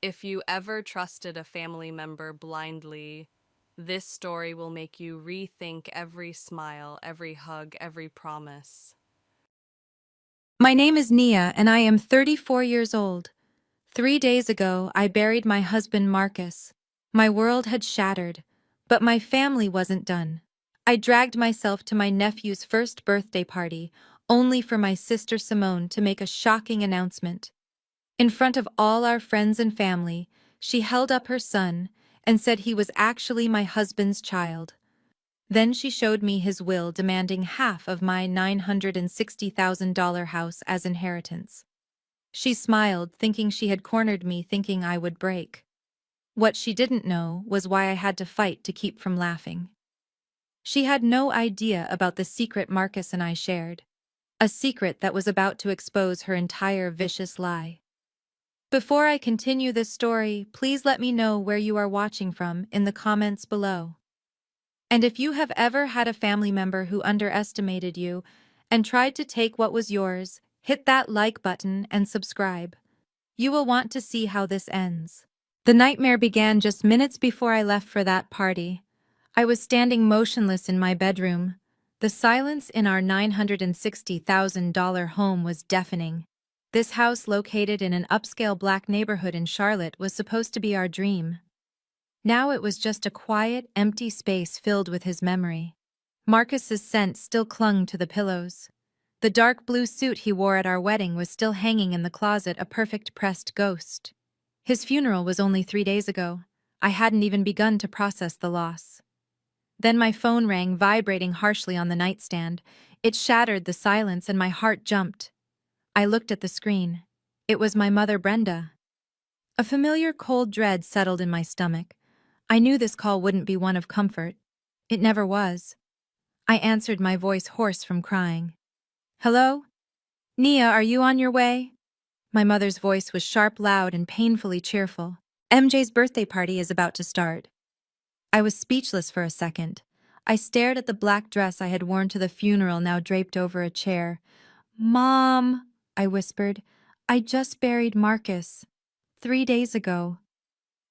If you ever trusted a family member blindly, this story will make you rethink every smile, every hug, every promise. My name is Nia, and I am 34 years old. 3 days ago, I buried my husband Marcus. My world had shattered, but my family wasn't done. I dragged myself to my nephew's first birthday party, only for my sister Simone to make a shocking announcement. In front of all our friends and family, she held up her son and said he was actually my husband's child. Then she showed me his will demanding half of my $960,000 house as inheritance. She smiled, thinking she had cornered me, thinking I would break. What she didn't know was why I had to fight to keep from laughing. She had no idea about the secret Marcus and I shared, a secret that was about to expose her entire vicious lie. Before I continue this story, please let me know where you are watching from in the comments below. And if you have ever had a family member who underestimated you and tried to take what was yours, hit that like button and subscribe. You will want to see how this ends. The nightmare began just minutes before I left for that party. I was standing motionless in my bedroom. The silence in our $960,000 home was deafening. This house, located in an upscale black neighborhood in Charlotte, was supposed to be our dream. Now it was just a quiet, empty space filled with his memory. Marcus's scent still clung to the pillows. The dark blue suit he wore at our wedding was still hanging in the closet, a perfect pressed ghost. His funeral was only 3 days ago. I hadn't even begun to process the loss. Then my phone rang, vibrating harshly on the nightstand. It shattered the silence and my heart jumped. I looked at the screen. It was my mother, Brenda. A familiar cold dread settled in my stomach. I knew this call wouldn't be one of comfort. It never was. I answered, my voice hoarse from crying. "Hello? Nia, are you on your way?" My mother's voice was sharp, loud, and painfully cheerful. "MJ's birthday party is about to start." I was speechless for a second. I stared at the black dress I had worn to the funeral, now draped over a chair. "Mom," I whispered, "I just buried Marcus 3 days ago."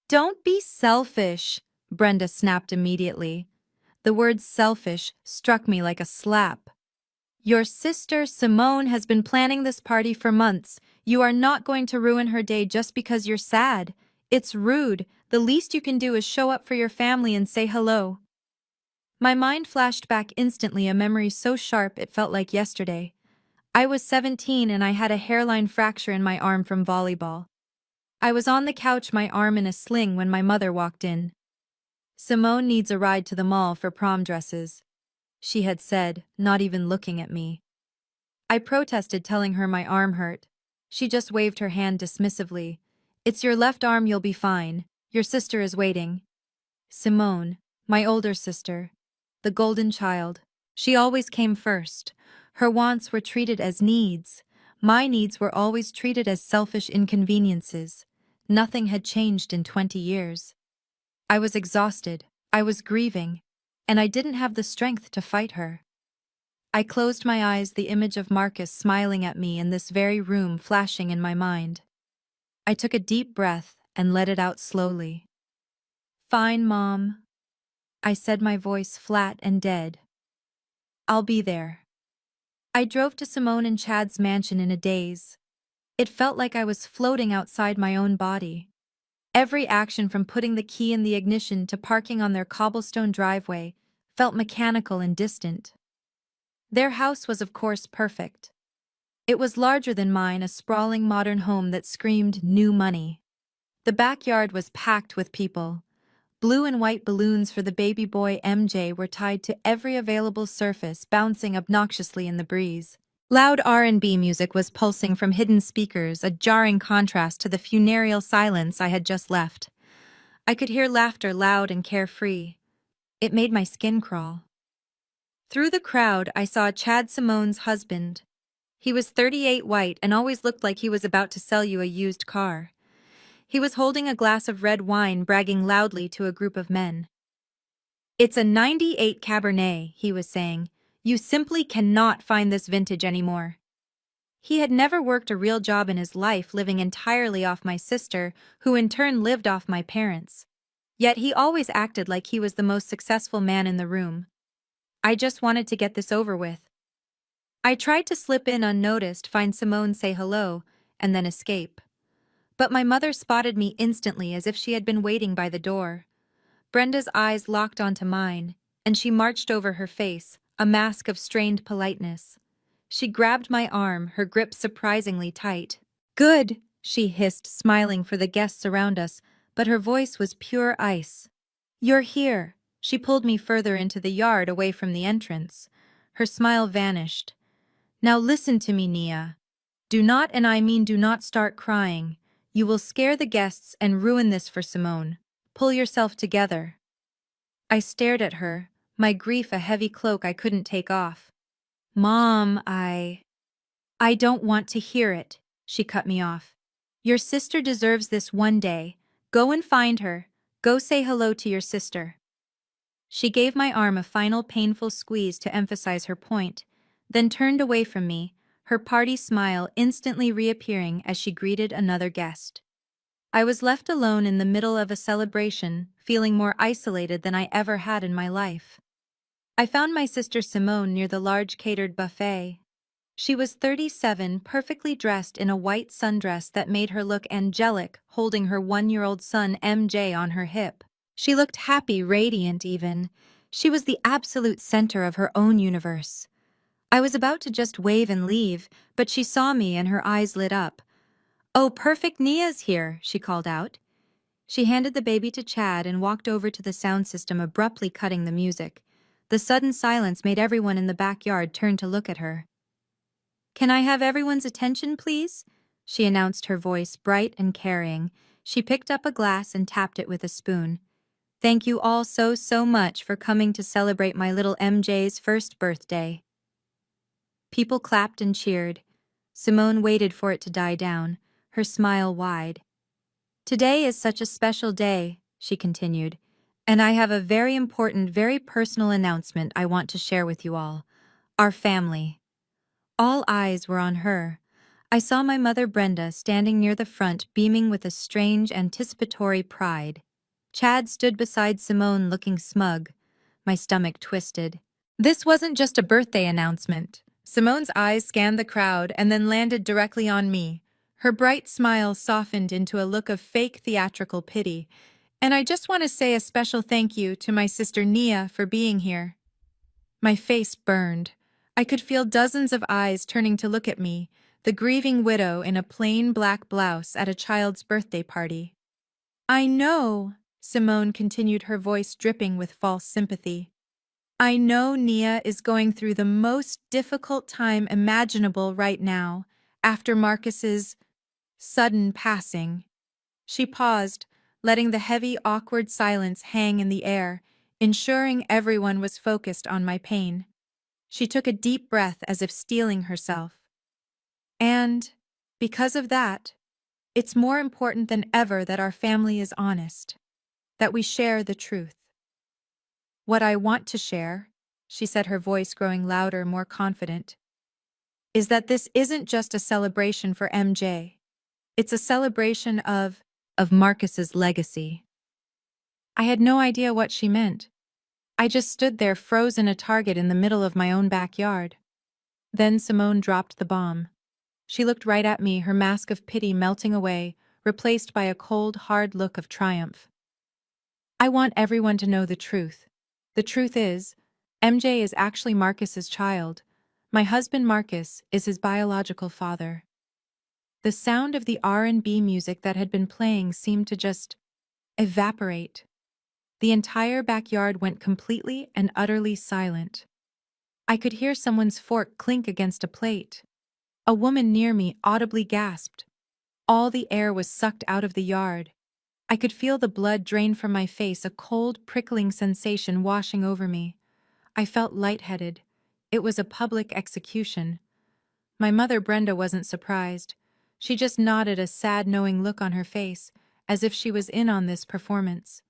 "Don't be selfish," Brenda snapped immediately. The word selfish struck me like a slap. "Your sister, Simone, has been planning this party for months. You are not going to ruin her day just because you're sad. It's rude. The least you can do is show up for your family and say hello." My mind flashed back instantly, a memory so sharp it felt like yesterday. I was 17 and I had a hairline fracture in my arm from volleyball. I was on the couch, my arm in a sling, when my mother walked in. "Simone needs a ride to the mall for prom dresses," she had said, not even looking at me. I protested, telling her my arm hurt. She just waved her hand dismissively. "It's your left arm, you'll be fine. Your sister is waiting." Simone, my older sister, the golden child. She always came first. Her wants were treated as needs. My needs were always treated as selfish inconveniences. Nothing had changed in 20 years. I was exhausted, I was grieving, and I didn't have the strength to fight her. I closed my eyes, the image of Marcus smiling at me in this very room flashing in my mind. I took a deep breath and let it out slowly. "Fine, Mom," I said, my voice flat and dead. "I'll be there." I drove to Simone and Chad's mansion in a daze. It felt like I was floating outside my own body. Every action, from putting the key in the ignition to parking on their cobblestone driveway, felt mechanical and distant. Their house was, of course, perfect. It was larger than mine, a sprawling modern home that screamed new money. The backyard was packed with people. Blue and white balloons for the baby boy MJ were tied to every available surface, bouncing obnoxiously in the breeze. Loud R&B music was pulsing from hidden speakers, a jarring contrast to the funereal silence I had just left. I could hear laughter, loud and carefree. It made my skin crawl. Through the crowd, I saw Chad, Simone's husband. He was 38, white, and always looked like he was about to sell you a used car. He was holding a glass of red wine, bragging loudly to a group of men. "It's a '98 Cabernet," he was saying. "You simply cannot find this vintage anymore." He had never worked a real job in his life, living entirely off my sister, who in turn lived off my parents. Yet he always acted like he was the most successful man in the room. I just wanted to get this over with. I tried to slip in unnoticed, find Simone, say hello, and then escape. But my mother spotted me instantly, as if she had been waiting by the door. Brenda's eyes locked onto mine, and she marched over her face, a mask of strained politeness. She grabbed my arm, her grip surprisingly tight. "Good," she hissed, smiling for the guests around us, but her voice was pure ice. "You're here." She pulled me further into the yard, away from the entrance. Her smile vanished. "Now listen to me, Nia. Do not, and I mean do not, start crying. You will scare the guests and ruin this for Simone. Pull yourself together." I stared at her, my grief a heavy cloak I couldn't take off. "Mom, I don't want to hear it," she cut me off. "Your sister deserves this one day. Go and find her. Go say hello to your sister." She gave my arm a final painful squeeze to emphasize her point, then turned away from me, her party smile instantly reappearing as she greeted another guest. I was left alone in the middle of a celebration, feeling more isolated than I ever had in my life. I found my sister Simone near the large catered buffet. She was 37, perfectly dressed in a white sundress that made her look angelic, holding her 1-year-old son MJ on her hip. She looked happy, radiant even. She was the absolute center of her own universe. I was about to just wave and leave, but she saw me and her eyes lit up. "Oh, perfect, Nia's here," she called out. She handed the baby to Chad and walked over to the sound system, abruptly cutting the music. The sudden silence made everyone in the backyard turn to look at her. "Can I have everyone's attention, please?" she announced, her voice bright and carrying. She picked up a glass and tapped it with a spoon. "Thank you all so much for coming to celebrate my little MJ's first birthday." People clapped and cheered. Simone waited for it to die down, her smile wide. "Today is such a special day," she continued, "and I have a very important, very personal announcement I want to share with you all. Our family." All eyes were on her. I saw my mother Brenda standing near the front, beaming with a strange, anticipatory pride. Chad stood beside Simone, looking smug. My stomach twisted. This wasn't just a birthday announcement. Simone's eyes scanned the crowd and then landed directly on me. Her bright smile softened into a look of fake theatrical pity. "And I just want to say a special thank you to my sister Nia for being here." My face burned. I could feel dozens of eyes turning to look at me, the grieving widow in a plain black blouse at a child's birthday party. "I know," Simone continued, her voice dripping with false sympathy. "I know Nia is going through the most difficult time imaginable right now, after Marcus's sudden passing." She paused, letting the heavy, awkward silence hang in the air, ensuring everyone was focused on my pain. She took a deep breath as if steeling herself. "And, because of that, it's more important than ever that our family is honest, that we share the truth. What I want to share," she said, her voice growing louder, more confident, "is that this isn't just a celebration for MJ. It's a celebration of Marcus's legacy." I had no idea what she meant. I just stood there, frozen, a target in the middle of my own backyard. Then Simone dropped the bomb. She looked right at me, her mask of pity melting away, replaced by a cold, hard look of triumph. "I want everyone to know the truth. The truth is, MJ is actually Marcus's child. My husband Marcus is his biological father." The sound of the R&B music that had been playing seemed to just evaporate. The entire backyard went completely and utterly silent. I could hear someone's fork clink against a plate. A woman near me audibly gasped. All the air was sucked out of the yard. I could feel the blood drain from my face, a cold, prickling sensation washing over me. I felt lightheaded. It was a public execution. My mother Brenda wasn't surprised. She just nodded, a sad, knowing look on her face, as if she was in on this performance.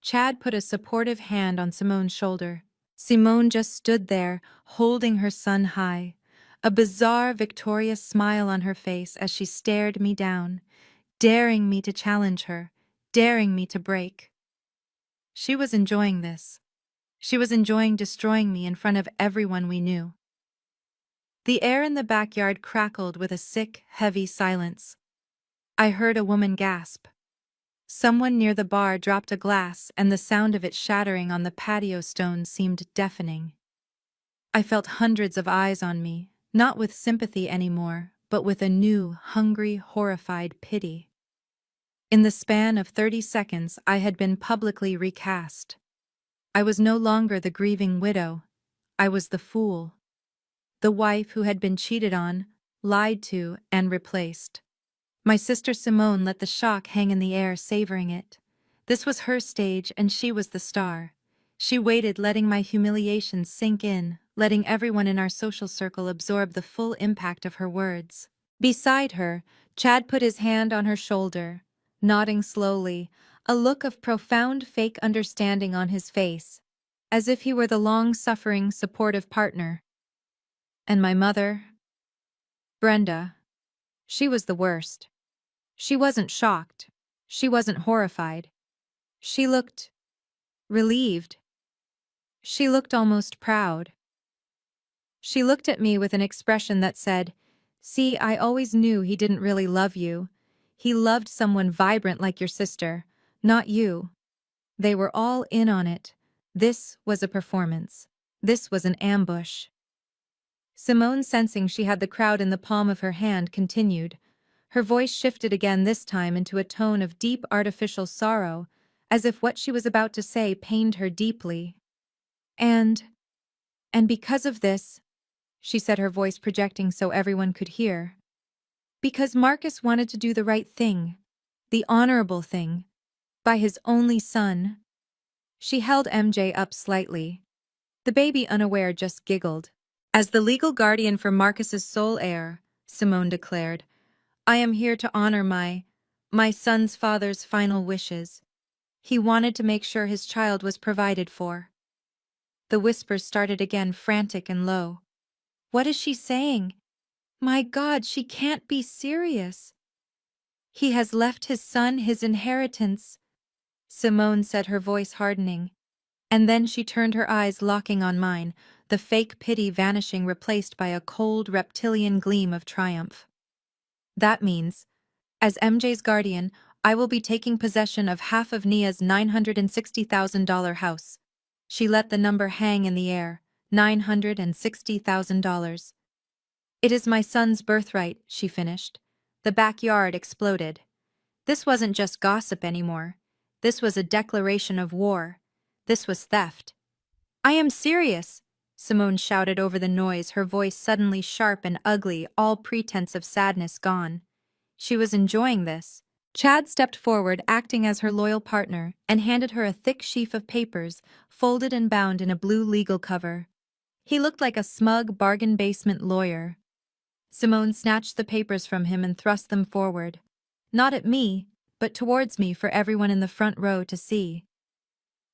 Chad put a supportive hand on Simone's shoulder. Simone just stood there, holding her son high. a bizarre, victorious smile on her face as she stared me down, daring me to challenge her, daring me to break. She was enjoying this. She was enjoying destroying me in front of everyone we knew. The air in the backyard crackled with a sick, heavy silence. I heard a woman gasp. Someone near the bar dropped a glass, and the sound of it shattering on the patio stones seemed deafening. I felt hundreds of eyes on me, not with sympathy anymore, but with a new, hungry, horrified pity. In the span of 30 seconds, I had been publicly recast. I was no longer the grieving widow. I was the fool. The wife who had been cheated on, lied to, and replaced. My sister Simone let the shock hang in the air, savoring it. This was her stage, and she was the star. She waited, letting my humiliation sink in, letting everyone in our social circle absorb the full impact of her words. Beside her, Chad put his hand on her shoulder, nodding slowly, a look of profound fake understanding on his face, as if he were the long-suffering, supportive partner. And my mother, Brenda, she was the worst. She wasn't shocked. She wasn't horrified. She looked relieved. She looked almost proud. She looked at me with an expression that said, "See, I always knew he didn't really love you. He loved someone vibrant like your sister, not you." They were all in on it. This was a performance. This was an ambush. Simone, sensing she had the crowd in the palm of her hand, continued. Her voice shifted again, this time into a tone of deep artificial sorrow, as if what she was about to say pained her deeply. And because of this, she said, her voice projecting so everyone could hear, because Marcus wanted to do the right thing, the honorable thing, by his only son. She held MJ up slightly. The baby, unaware, just giggled. As the legal guardian for Marcus's sole heir, Simone declared, I am here to honor my son's father's final wishes. He wanted to make sure his child was provided for. The whispers started again, frantic and low. What is she saying? My God, she can't be serious. He has left his son his inheritance, Simone said, her voice hardening. And then she turned, her eyes locking on mine, the fake pity vanishing, replaced by a cold, reptilian gleam of triumph. That means, as MJ's guardian, I will be taking possession of half of Nia's $960,000 house. She let the number hang in the air. $960,000. It is my son's birthright, she finished. The backyard exploded. This wasn't just gossip anymore. This was a declaration of war. This was theft. I am serious, Simone shouted over the noise, her voice suddenly sharp and ugly, all pretense of sadness gone. She was enjoying this. Chad stepped forward, acting as her loyal partner, and handed her a thick sheaf of papers, folded and bound in a blue legal cover. He looked like a smug bargain basement lawyer. Simone snatched the papers from him and thrust them forward. Not at me, but towards me for everyone in the front row to see.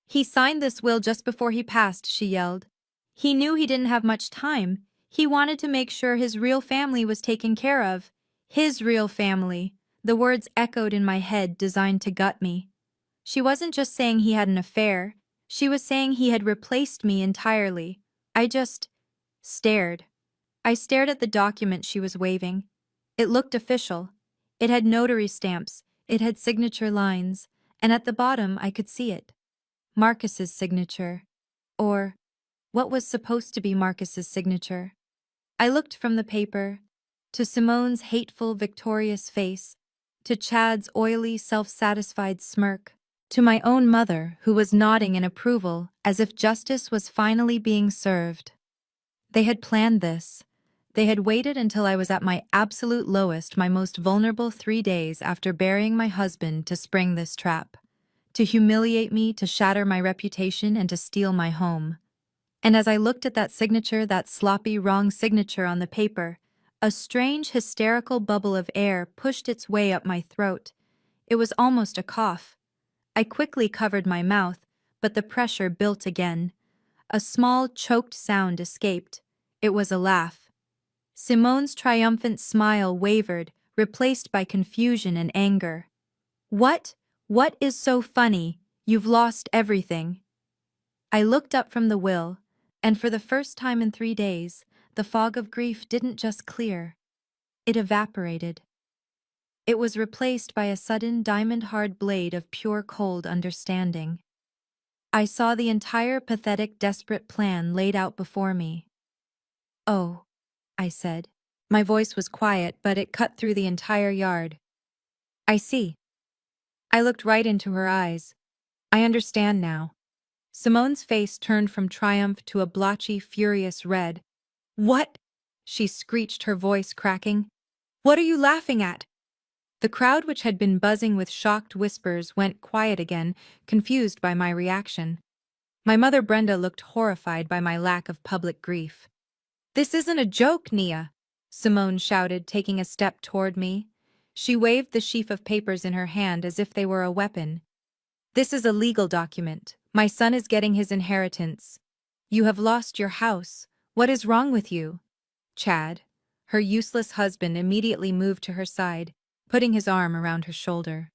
He signed this will just before he passed, she yelled. He knew he didn't have much time. He wanted to make sure his real family was taken care of. His real family. The words echoed in my head, designed to gut me. She wasn't just saying he had an affair. She was saying he had replaced me entirely. I just stared. I stared at the document she was waving. It looked official. It had notary stamps. It had signature lines. And at the bottom I could see it. Marcus's signature. Or what was supposed to be Marcus's signature. I looked from the paper to Simone's hateful, victorious face, to Chad's oily, self-satisfied smirk, to my own mother, who was nodding in approval as if justice was finally being served. They had planned this. They had waited until I was at my absolute lowest, my most vulnerable 3 days after burying my husband, to spring this trap. To humiliate me, to shatter my reputation, and to steal my home. And as I looked at that signature, that sloppy, wrong signature on the paper, a strange, hysterical bubble of air pushed its way up my throat. It was almost a cough. I quickly covered my mouth, but the pressure built again. A small, choked sound escaped. It was a laugh. Simone's triumphant smile wavered, replaced by confusion and anger. What? What is so funny? You've lost everything. I looked up from the will, and for the first time in 3 days, the fog of grief didn't just clear. It evaporated. It was replaced by a sudden diamond-hard blade of pure cold understanding. I saw the entire pathetic, desperate plan laid out before me. "Oh," I said. My voice was quiet, but it cut through the entire yard. "I see." I looked right into her eyes. "I understand now." Simone's face turned from triumph to a blotchy, furious red. "What?" she screeched, her voice cracking. "What are you laughing at?" The crowd, which had been buzzing with shocked whispers, went quiet again, confused by my reaction. My mother Brenda looked horrified by my lack of public grief. "This isn't a joke, Nia," Simone shouted, taking a step toward me. She waved the sheaf of papers in her hand as if they were a weapon. "This is a legal document. My son is getting his inheritance. You have lost your house. What is wrong with you?" Chad, her useless husband, immediately moved to her side, putting his arm around her shoulder.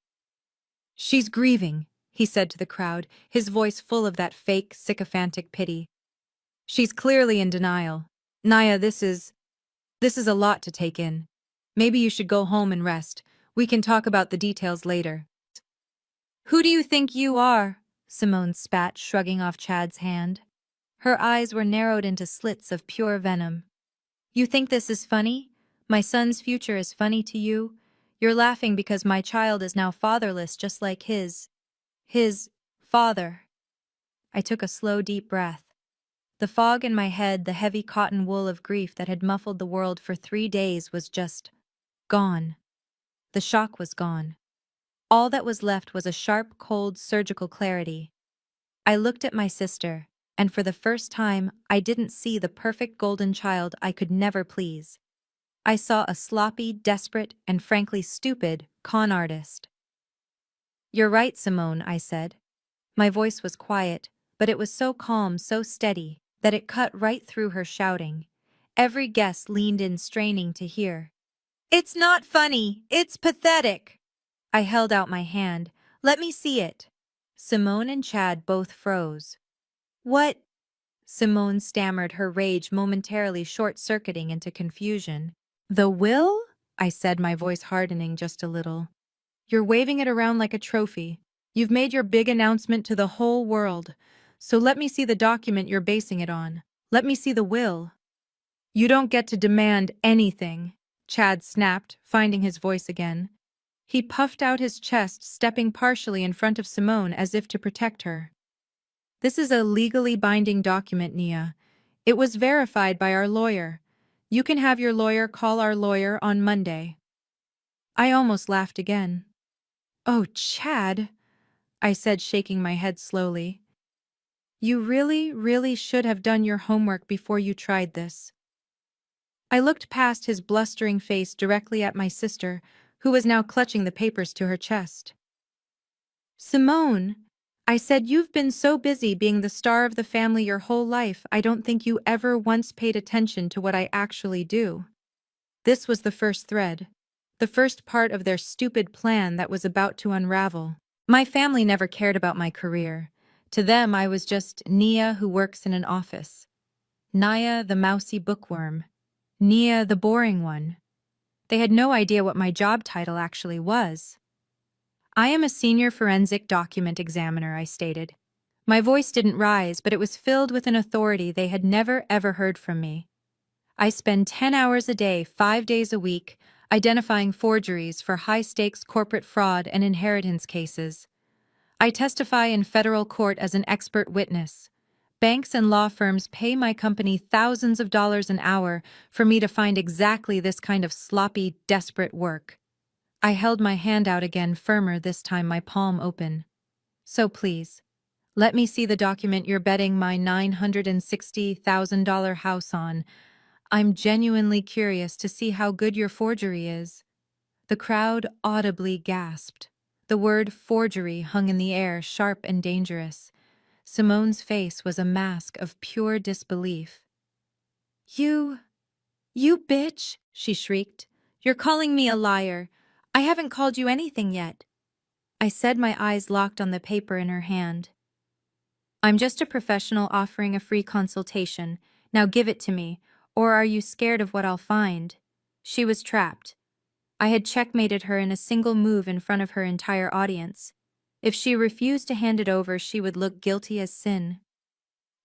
"She's grieving," he said to the crowd, his voice full of that fake, sycophantic pity. "She's clearly in denial. Naya, this is a lot to take in. Maybe you should go home and rest. We can talk about the details later." "Who do you think you are?" Simone spat, shrugging off Chad's hand. Her eyes were narrowed into slits of pure venom. "You think this is funny? My son's future is funny to you? You're laughing because my child is now fatherless, just like his father." I took a slow, deep breath. The fog in my head, the heavy cotton wool of grief that had muffled the world for 3 days, was just gone. The shock was gone. All that was left was a sharp, cold, surgical clarity. I looked at my sister, and for the first time, I didn't see the perfect golden child I could never please. I saw a sloppy, desperate, and frankly stupid con artist. "You're right, Simone," I said. My voice was quiet, but it was so calm, so steady, that it cut right through her shouting. Every guest leaned in, straining to hear. "It's not funny, it's pathetic." I held out my hand. "Let me see it." Simone and Chad both froze. "What?" Simone stammered, her rage momentarily short-circuiting into confusion. "The will?" I said, my voice hardening just a little. "You're waving it around like a trophy. You've made your big announcement to the whole world. So let me see the document you're basing it on. Let me see the will." "You don't get to demand anything," Chad snapped, finding his voice again. He puffed out his chest, stepping partially in front of Simone as if to protect her. "This is a legally binding document, Nia. It was verified by our lawyer. You can have your lawyer call our lawyer on Monday." I almost laughed again. "Oh, Chad," I said, shaking my head slowly. "You really, really should have done your homework before you tried this." I looked past his blustering face directly at my sister, who was now clutching the papers to her chest. "Simone," I said, "you've been so busy being the star of the family your whole life, I don't think you ever once paid attention to what I actually do." This was the first thread, the first part of their stupid plan that was about to unravel. My family never cared about my career. To them, I was just Nia who works in an office. Naya, the mousy bookworm. Nia, the boring one. They had no idea what my job title actually was. "I am a senior forensic document examiner," I stated. My voice didn't rise, but it was filled with an authority they had never ever heard from me. "I spend 10 hours a day, 5 days a week, identifying forgeries for high-stakes corporate fraud and inheritance cases. I testify in federal court as an expert witness. Banks and law firms pay my company thousands of dollars an hour for me to find exactly this kind of sloppy, desperate work." I held my hand out again, firmer this time, my palm open. "So please, let me see the document you're betting my $960,000 house on. I'm genuinely curious to see how good your forgery is." The crowd audibly gasped. The word forgery hung in the air, sharp and dangerous. Simone's face was a mask of pure disbelief. "You You bitch, she shrieked. You're calling me a liar. I haven't called you anything yet. I said, my eyes locked on the paper in her hand. I'm just a professional offering a free consultation. Now give it to me, or are you scared of what I'll find? She was trapped. I had checkmated her in a single move in front of her entire audience. If she refused to hand it over, she would look guilty as sin.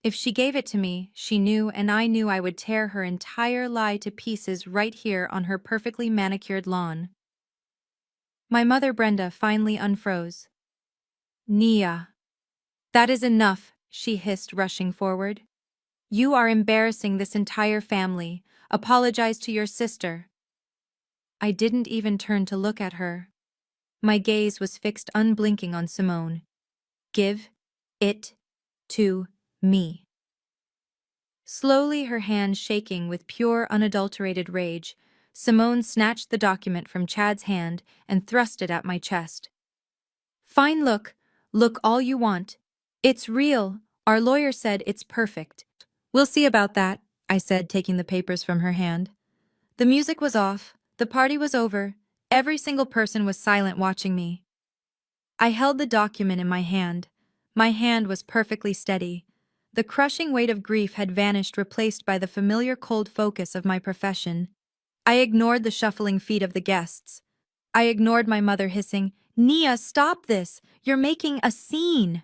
If she gave it to me, she knew and I knew I would tear her entire lie to pieces right here on her perfectly manicured lawn. My mother Brenda finally unfroze. Nia. That is enough, she hissed, rushing forward. You are embarrassing this entire family. Apologize to your sister. I didn't even turn to look at her. My gaze was fixed unblinking on Simone. Give it to me. Slowly, her hand shaking with pure, unadulterated rage, Simone snatched the document from Chad's hand and thrust it at my chest. Fine, look all you want. It's real. Our lawyer said it's perfect. We'll see about that, I said, taking the papers from her hand. The music was off, the party was over, every single person was silent watching me. I held the document in my hand. My hand was perfectly steady. The crushing weight of grief had vanished, replaced by the familiar cold focus of my profession. I ignored the shuffling feet of the guests. I ignored my mother hissing, Nia, stop this! You're making a scene!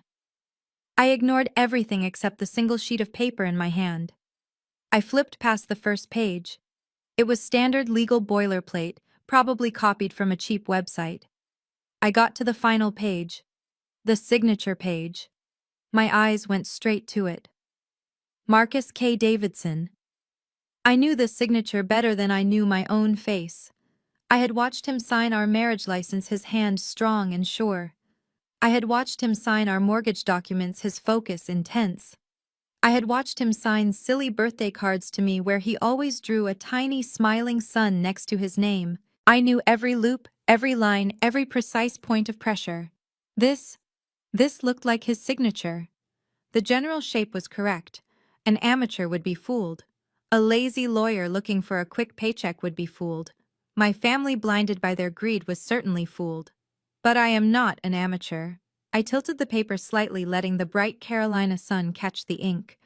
I ignored everything except the single sheet of paper in my hand. I flipped past the first page. It was standard legal boilerplate, probably copied from a cheap website. I got to the final page. The signature page. My eyes went straight to it. Marcus K. Davidson. I knew this signature better than I knew my own face. I had watched him sign our marriage license, his hand strong and sure. I had watched him sign our mortgage documents, his focus intense. I had watched him sign silly birthday cards to me where he always drew a tiny smiling sun next to his name. I knew every loop, every line, every precise point of pressure. This looked like his signature. The general shape was correct. An amateur would be fooled. A lazy lawyer looking for a quick paycheck would be fooled. My family, blinded by their greed, was certainly fooled. But I am not an amateur. I tilted the paper slightly, letting the bright Carolina sun catch the ink.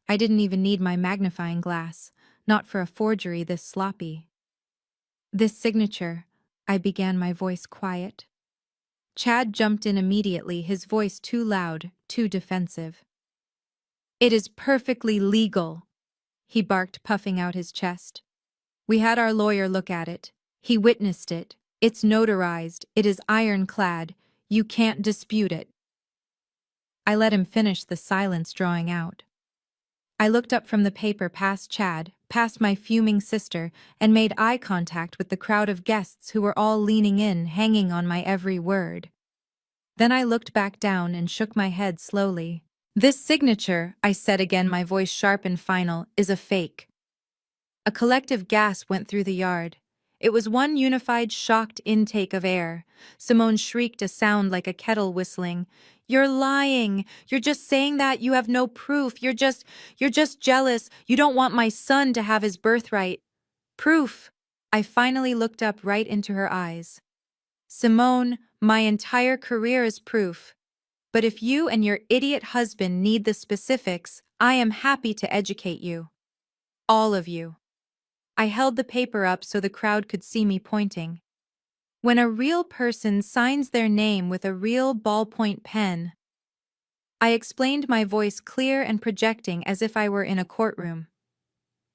I didn't even need my magnifying glass, not for a forgery this sloppy. This signature, I began, my voice quiet. Chad jumped in immediately, his voice too loud, too defensive. It is perfectly legal, he barked, puffing out his chest. We had our lawyer look at it. He witnessed it. It's notarized. It is ironclad. You can't dispute it. I let him finish, the silence drawing out. I looked up from the paper, past Chad, past my fuming sister, and made eye contact with the crowd of guests who were all leaning in, hanging on my every word. Then I looked back down and shook my head slowly. This signature, I said again, my voice sharp and final, is a fake. A collective gasp went through the yard. It was one unified, shocked intake of air. Simone shrieked, a sound like a kettle whistling. You're lying. You're just saying that. You have no proof. You're just jealous. You don't want my son to have his birthright. Proof. I finally looked up right into her eyes. Simone, my entire career is proof. But if you and your idiot husband need the specifics, I am happy to educate you. All of you. I held the paper up so the crowd could see me pointing. When a real person signs their name with a real ballpoint pen, I explained, my voice clear and projecting as if I were in a courtroom.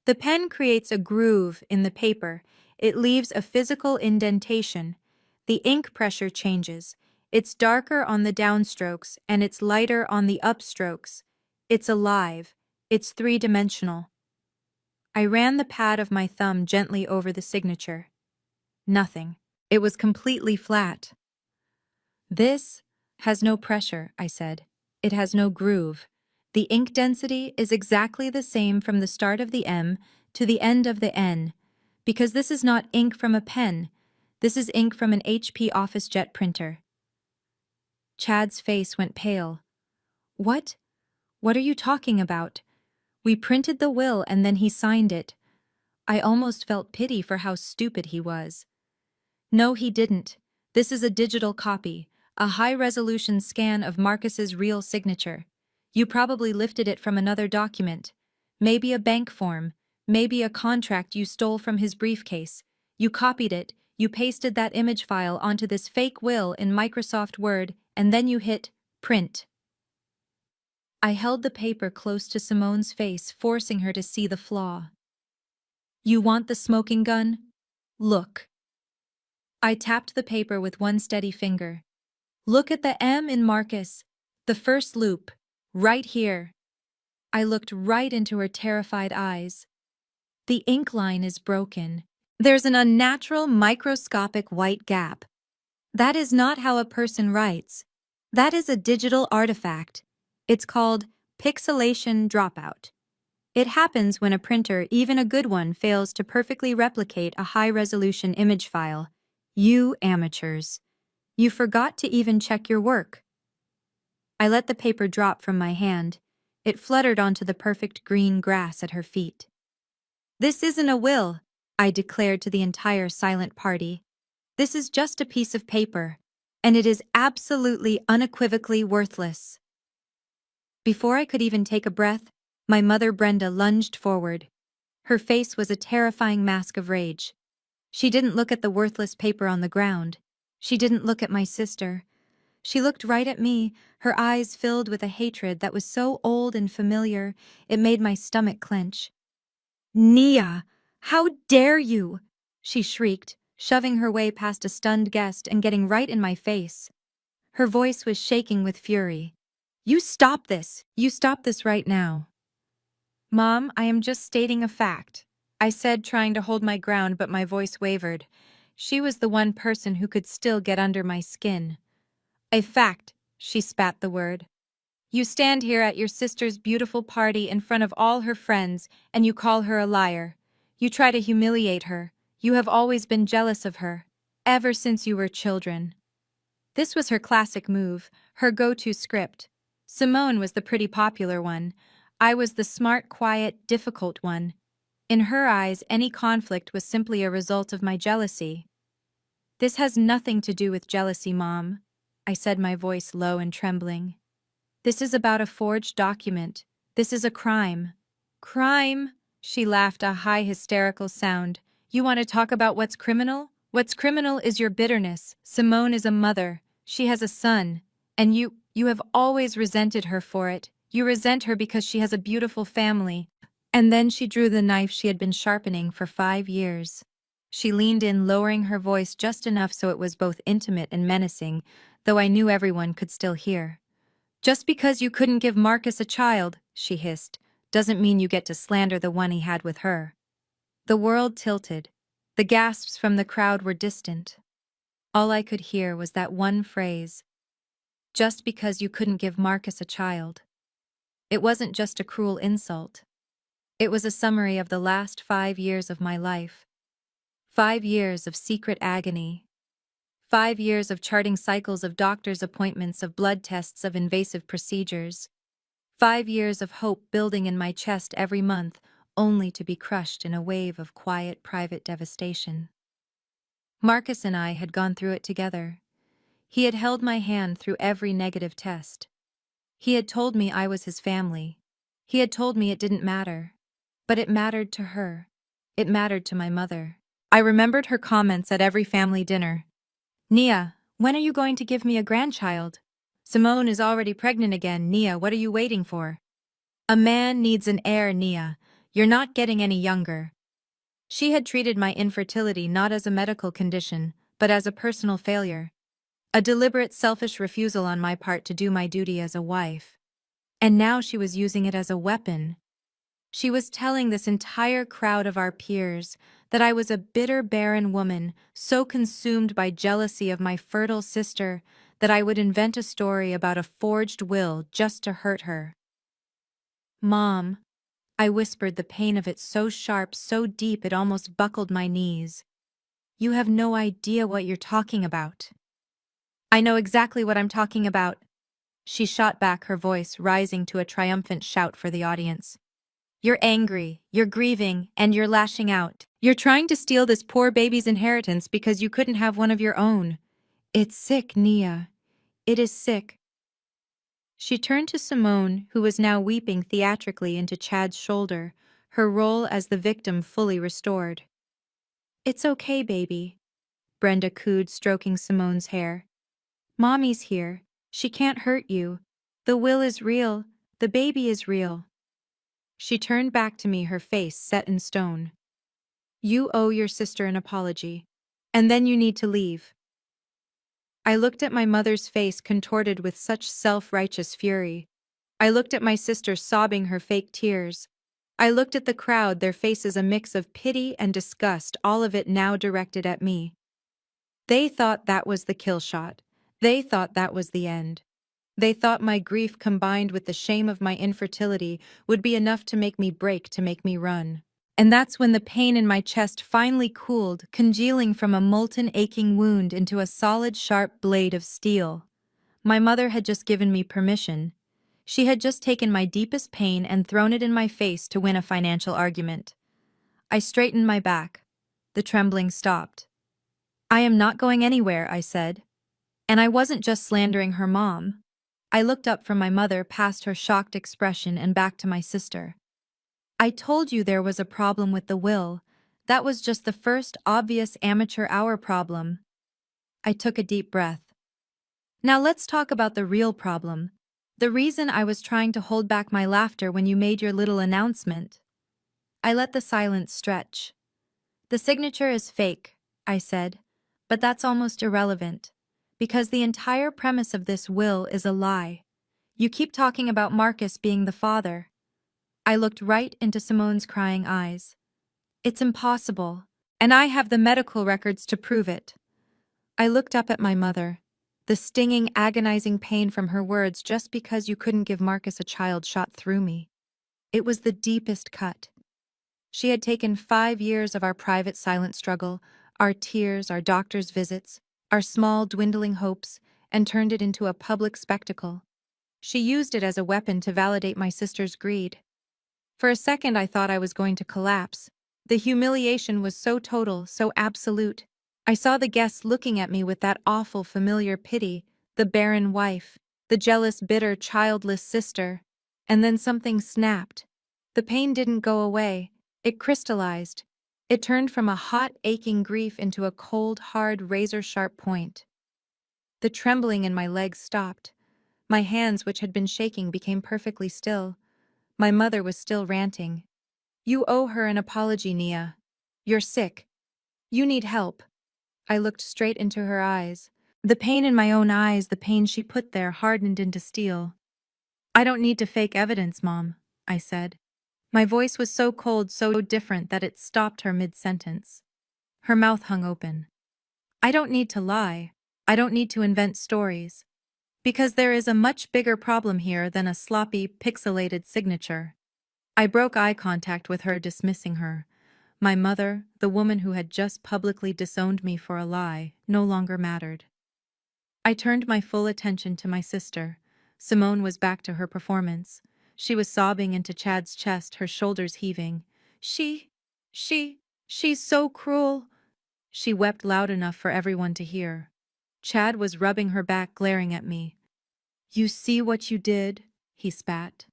The pen creates a groove in the paper. It leaves a physical indentation. The ink pressure changes. It's darker on the downstrokes and it's lighter on the upstrokes. It's alive. It's three-dimensional. I ran the pad of my thumb gently over the signature. Nothing. It was completely flat. This has no pressure, I said. It has no groove. The ink density is exactly the same from the start of the M to the end of the N, because this is not ink from a pen. This is ink from an HP OfficeJet printer. Chad's face went pale. What? What are you talking about? We printed the will and then he signed it. I almost felt pity for how stupid he was. No, he didn't. This is a digital copy, a high-resolution scan of Marcus's real signature. You probably lifted it from another document. Maybe a bank form, maybe a contract you stole from his briefcase. You copied it, you pasted that image file onto this fake will in Microsoft Word, and then you hit print. I held the paper close to Simone's face, forcing her to see the flaw. You want the smoking gun? Look. I tapped the paper with one steady finger. Look at the M in Marcus. The first loop. Right here. I looked right into her terrified eyes. The ink line is broken. There's an unnatural microscopic white gap. That is not how a person writes. That is a digital artifact. It's called pixelation dropout. It happens when a printer, even a good one, fails to perfectly replicate a high-resolution image file. You amateurs. You forgot to even check your work. I let the paper drop from my hand. It fluttered onto the perfect green grass at her feet. This isn't a will, I declared to the entire silent party. This is just a piece of paper, and it is absolutely unequivocally worthless. Before I could even take a breath, my mother Brenda lunged forward. Her face was a terrifying mask of rage. She didn't look at the worthless paper on the ground. She didn't look at my sister. She looked right at me, her eyes filled with a hatred that was so old and familiar, it made my stomach clench. Nia, how dare you? She shrieked, shoving her way past a stunned guest and getting right in my face. Her voice was shaking with fury. You stop this! You stop this right now. Mom, I am just stating a fact, I said, trying to hold my ground, but my voice wavered. She was the one person who could still get under my skin. A fact, she spat the word. You stand here at your sister's beautiful party in front of all her friends, and you call her a liar. You try to humiliate her. You have always been jealous of her, ever since you were children. This was her classic move, her go-to script. Simone was the pretty popular one. I was the smart, quiet, difficult one. In her eyes, any conflict was simply a result of my jealousy. This has nothing to do with jealousy, Mom, I said, my voice low and trembling. This is about a forged document. This is a crime. Crime? She laughed, a high hysterical sound. You want to talk about what's criminal? What's criminal is your bitterness. Simone is a mother. She has a son. And you have always resented her for it. You resent her because she has a beautiful family. And then she drew the knife she had been sharpening for 5 years. She leaned in, lowering her voice just enough so it was both intimate and menacing, though I knew everyone could still hear. Just because you couldn't give Marcus a child, she hissed, doesn't mean you get to slander the one he had with her. The world tilted. The gasps from the crowd were distant. All I could hear was that one phrase. Just because you couldn't give Marcus a child. It wasn't just a cruel insult. It was a summary of the last 5 years of my life. 5 years of secret agony. 5 years of charting cycles of doctor's appointments, of blood tests, of invasive procedures. 5 years of hope building in my chest every month, only to be crushed in a wave of quiet, private devastation. Marcus and I had gone through it together. He had held my hand through every negative test. He had told me I was his family. He had told me it didn't matter. But it mattered to her. It mattered to my mother. I remembered her comments at every family dinner. Nia, when are you going to give me a grandchild? Simone is already pregnant again. Nia, what are you waiting for? A man needs an heir, Nia. You're not getting any younger. She had treated my infertility not as a medical condition, but as a personal failure. A deliberate, selfish refusal on my part to do my duty as a wife. And now she was using it as a weapon. She was telling this entire crowd of our peers that I was a bitter, barren woman, so consumed by jealousy of my fertile sister that I would invent a story about a forged will just to hurt her. Mom, I whispered, the pain of it so sharp, so deep it almost buckled my knees. You have no idea what you're talking about. I know exactly what I'm talking about. She shot back, her voice rising to a triumphant shout for the audience. You're angry, you're grieving, and you're lashing out. You're trying to steal this poor baby's inheritance because you couldn't have one of your own. It's sick, Nia. It is sick. She turned to Simone, who was now weeping theatrically into Chad's shoulder, her role as the victim fully restored. It's okay, baby, Brenda cooed, stroking Simone's hair. Mommy's here. She can't hurt you. The will is real. The baby is real. She turned back to me, her face set in stone. You owe your sister an apology. And then you need to leave. I looked at my mother's face contorted with such self-righteous fury. I looked at my sister sobbing her fake tears. I looked at the crowd, their faces a mix of pity and disgust, all of it now directed at me. They thought that was the kill shot. They thought that was the end. They thought my grief combined with the shame of my infertility would be enough to make me break, to make me run. And that's when the pain in my chest finally cooled, congealing from a molten, aching wound into a solid, sharp blade of steel. My mother had just given me permission. She had just taken my deepest pain and thrown it in my face to win a financial argument. I straightened my back. The trembling stopped. I am not going anywhere, I said. And I wasn't just slandering her mom. I looked up from my mother, past her shocked expression, and back to my sister. I told you there was a problem with the will. That was just the first obvious amateur hour problem. I took a deep breath. Now let's talk about the real problem. The reason I was trying to hold back my laughter when you made your little announcement. I let the silence stretch. The signature is fake, I said, but that's almost irrelevant. Because the entire premise of this will is a lie. You keep talking about Marcus being the father. I looked right into Simone's crying eyes. It's impossible, and I have the medical records to prove it. I looked up at my mother. The stinging, agonizing pain from her words, just because you couldn't give Marcus a child, shot through me. It was the deepest cut. She had taken 5 years of our private silent struggle, our tears, our doctor's visits, our small dwindling hopes, and turned it into a public spectacle. She used it as a weapon to validate my sister's greed. For a second I thought I was going to collapse. The humiliation was so total, so absolute. I saw the guests looking at me with that awful familiar pity, the barren wife, the jealous, bitter, childless sister. And then something snapped. The pain didn't go away. It crystallized. It turned from a hot, aching grief into a cold, hard, razor-sharp point. The trembling in my legs stopped. My hands, which had been shaking, became perfectly still. My mother was still ranting. You owe her an apology, Nia. You're sick. You need help. I looked straight into her eyes. The pain in my own eyes, the pain she put there, hardened into steel. I don't need to fake evidence, Mom, I said. My voice was so cold, so different that it stopped her mid-sentence. Her mouth hung open. I don't need to lie. I don't need to invent stories. Because there is a much bigger problem here than a sloppy, pixelated signature. I broke eye contact with her, dismissing her. My mother, the woman who had just publicly disowned me for a lie, no longer mattered. I turned my full attention to my sister. Simone was back to her performance. She was sobbing into Chad's chest, her shoulders heaving. She's so cruel. She wept loud enough for everyone to hear. Chad was rubbing her back, glaring at me. You see what you did? He spat.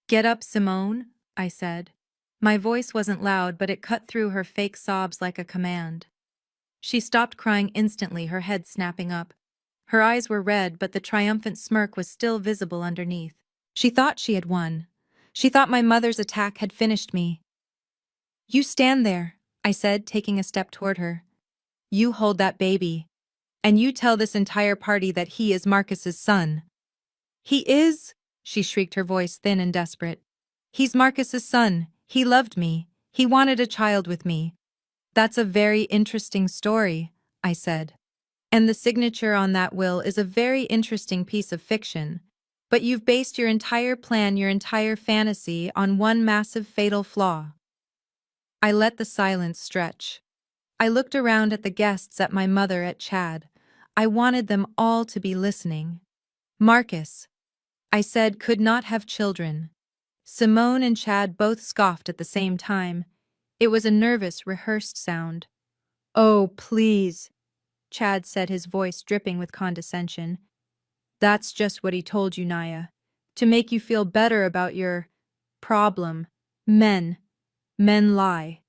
Get up, Simone, I said. My voice wasn't loud, but it cut through her fake sobs like a command. She stopped crying instantly, her head snapping up. Her eyes were red, but the triumphant smirk was still visible underneath. She thought she had won. She thought my mother's attack had finished me. You stand there, I said, taking a step toward her. You hold that baby. And you tell this entire party that he is Marcus's son. He is, she shrieked, her voice thin and desperate. He's Marcus's son. He loved me. He wanted a child with me. That's a very interesting story, I said. And the signature on that will is a very interesting piece of fiction. But you've based your entire plan, your entire fantasy, on one massive fatal flaw. I let the silence stretch. I looked around at the guests, at my mother, at Chad. I wanted them all to be listening. Marcus, I said, could not have children. Simone and Chad both scoffed at the same time. It was a nervous, rehearsed sound. "Oh, please," Chad said, his voice dripping with condescension. "That's just what he told you, Naya. To make you feel better about your problem. Men. Men lie."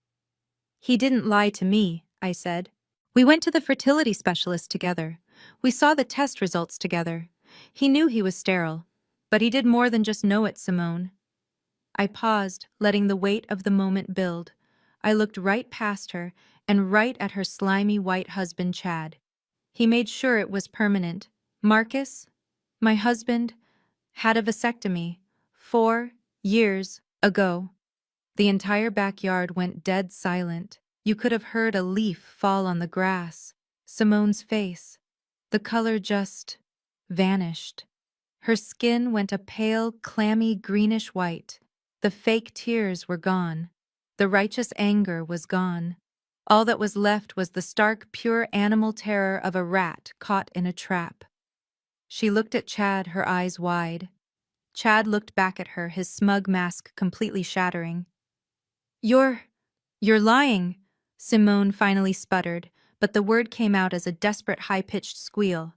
"He didn't lie to me," I said. "We went to the fertility specialist together. We saw the test results together. He knew he was sterile. But he did more than just know it, Simone." I paused, letting the weight of the moment build. I looked right past her and right at her slimy white husband, Chad. He made sure it was permanent. Marcus, my husband, had a vasectomy 4 years ago. The entire backyard went dead silent. You could have heard a leaf fall on the grass. Simone's face, the color just vanished. Her skin went a pale, clammy greenish white. The fake tears were gone. The righteous anger was gone. All that was left was the stark, pure animal terror of a rat caught in a trap. She looked at Chad, her eyes wide. Chad looked back at her, his smug mask completely shattering. You're lying," Simone finally sputtered, but the word came out as a desperate high-pitched squeal.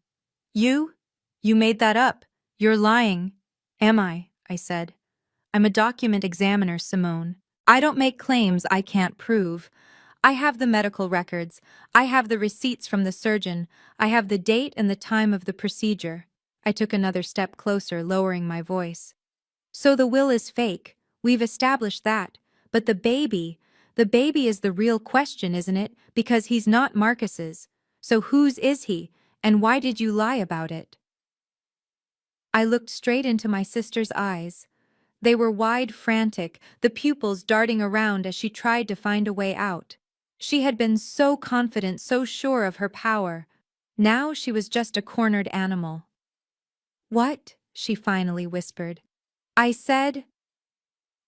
"You? You made that up. You're lying." "Am I said. "I'm a document examiner, Simone. I don't make claims I can't prove. I have the medical records. I have the receipts from the surgeon. I have the date and the time of the procedure." I took another step closer, lowering my voice. "So the will is fake. We've established that. But the baby is the real question, isn't it? Because he's not Marcus's. So whose is he? And why did you lie about it?" I looked straight into my sister's eyes. They were wide, frantic, the pupils darting around as she tried to find a way out. She had been so confident, so sure of her power. Now she was just a cornered animal. "What?" she finally whispered. I said,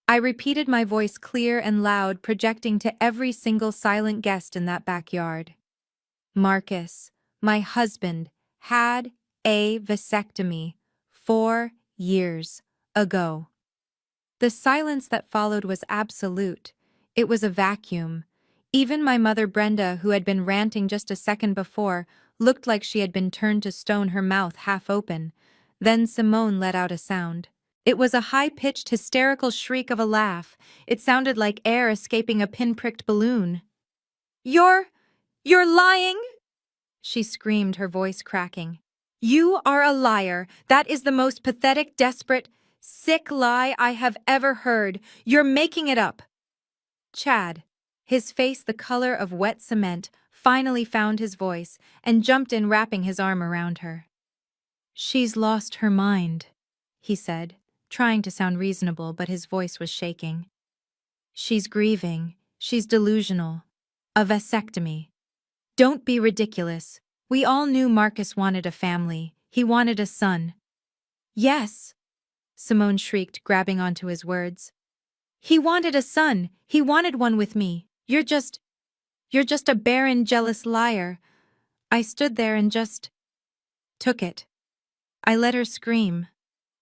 I repeated, my voice clear and loud, projecting to every single silent guest in that backyard. "Marcus, my husband, had a vasectomy 4 years ago." The silence that followed was absolute. It was a vacuum. Even my mother Brenda, who had been ranting just a second before, looked like she had been turned to stone, her mouth half open. Then Simone let out a sound. It was a high-pitched, hysterical shriek of a laugh. It sounded like air escaping a pin-pricked balloon. You're lying!" she screamed, her voice cracking. "You are a liar. That is the most pathetic, desperate, sick lie I have ever heard. You're making it up." Chad, his face the color of wet cement, finally found his voice and jumped in, wrapping his arm around her. "She's lost her mind," he said, trying to sound reasonable, but his voice was shaking. "She's grieving. She's delusional. A vasectomy. Don't be ridiculous. We all knew Marcus wanted a family. He wanted a son." "Yes," Simone shrieked, grabbing onto his words. "He wanted a son. He wanted one with me. You're just a barren, jealous liar." I stood there and just took it. I let her scream.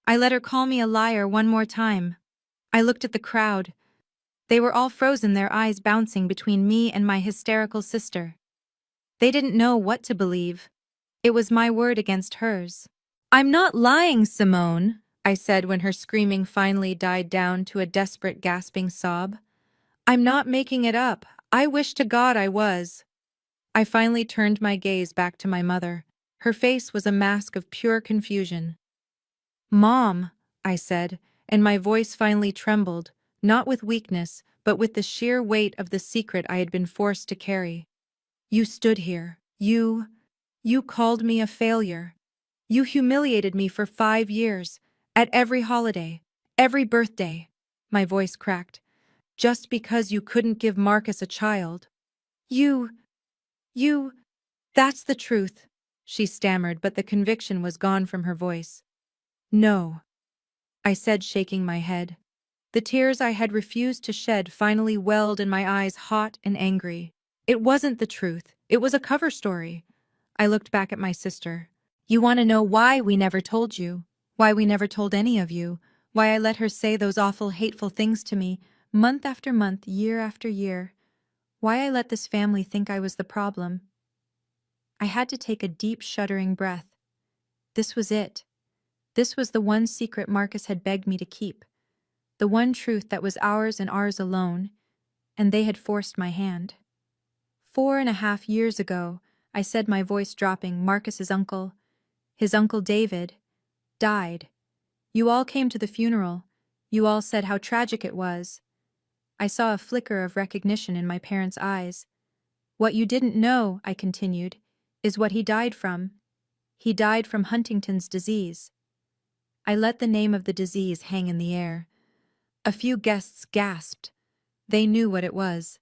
I let her call me a liar one more time. I looked at the crowd. They were all frozen, their eyes bouncing between me and my hysterical sister. They didn't know what to believe. It was my word against hers. "I'm not lying, Simone," I said when her screaming finally died down to a desperate, gasping sob. "I'm not making it up. I wish to God I was." I finally turned my gaze back to my mother. Her face was a mask of pure confusion. "Mom," I said, and my voice finally trembled, not with weakness, but with the sheer weight of the secret I had been forced to carry. "You stood here. You called me a failure. You humiliated me for 5 years, at every holiday, every birthday." My voice cracked. "Just because you couldn't give Marcus a child. You, you, that's the truth," she stammered, but the conviction was gone from her voice. "No," I said, shaking my head. The tears I had refused to shed finally welled in my eyes, hot and angry. "It wasn't the truth. It was a cover story." I looked back at my sister. "You want to know why we never told you? Why we never told any of you? Why I let her say those awful, hateful things to me, month after month, year after year. Why I let this family think I was the problem. I had to take a deep, shuddering breath. This was it. This was the one secret Marcus had begged me to keep. The one truth that was ours and ours alone, and they had forced my hand. 4.5 years ago, I said, my voice dropping, Marcus's uncle, his uncle David, died. You all came to the funeral. You all said how tragic it was. I saw a flicker of recognition in my parents' eyes. What you didn't know, I continued, is what he died from. He died from Huntington's disease. I let the name of the disease hang in the air. A few guests gasped. They knew what it was.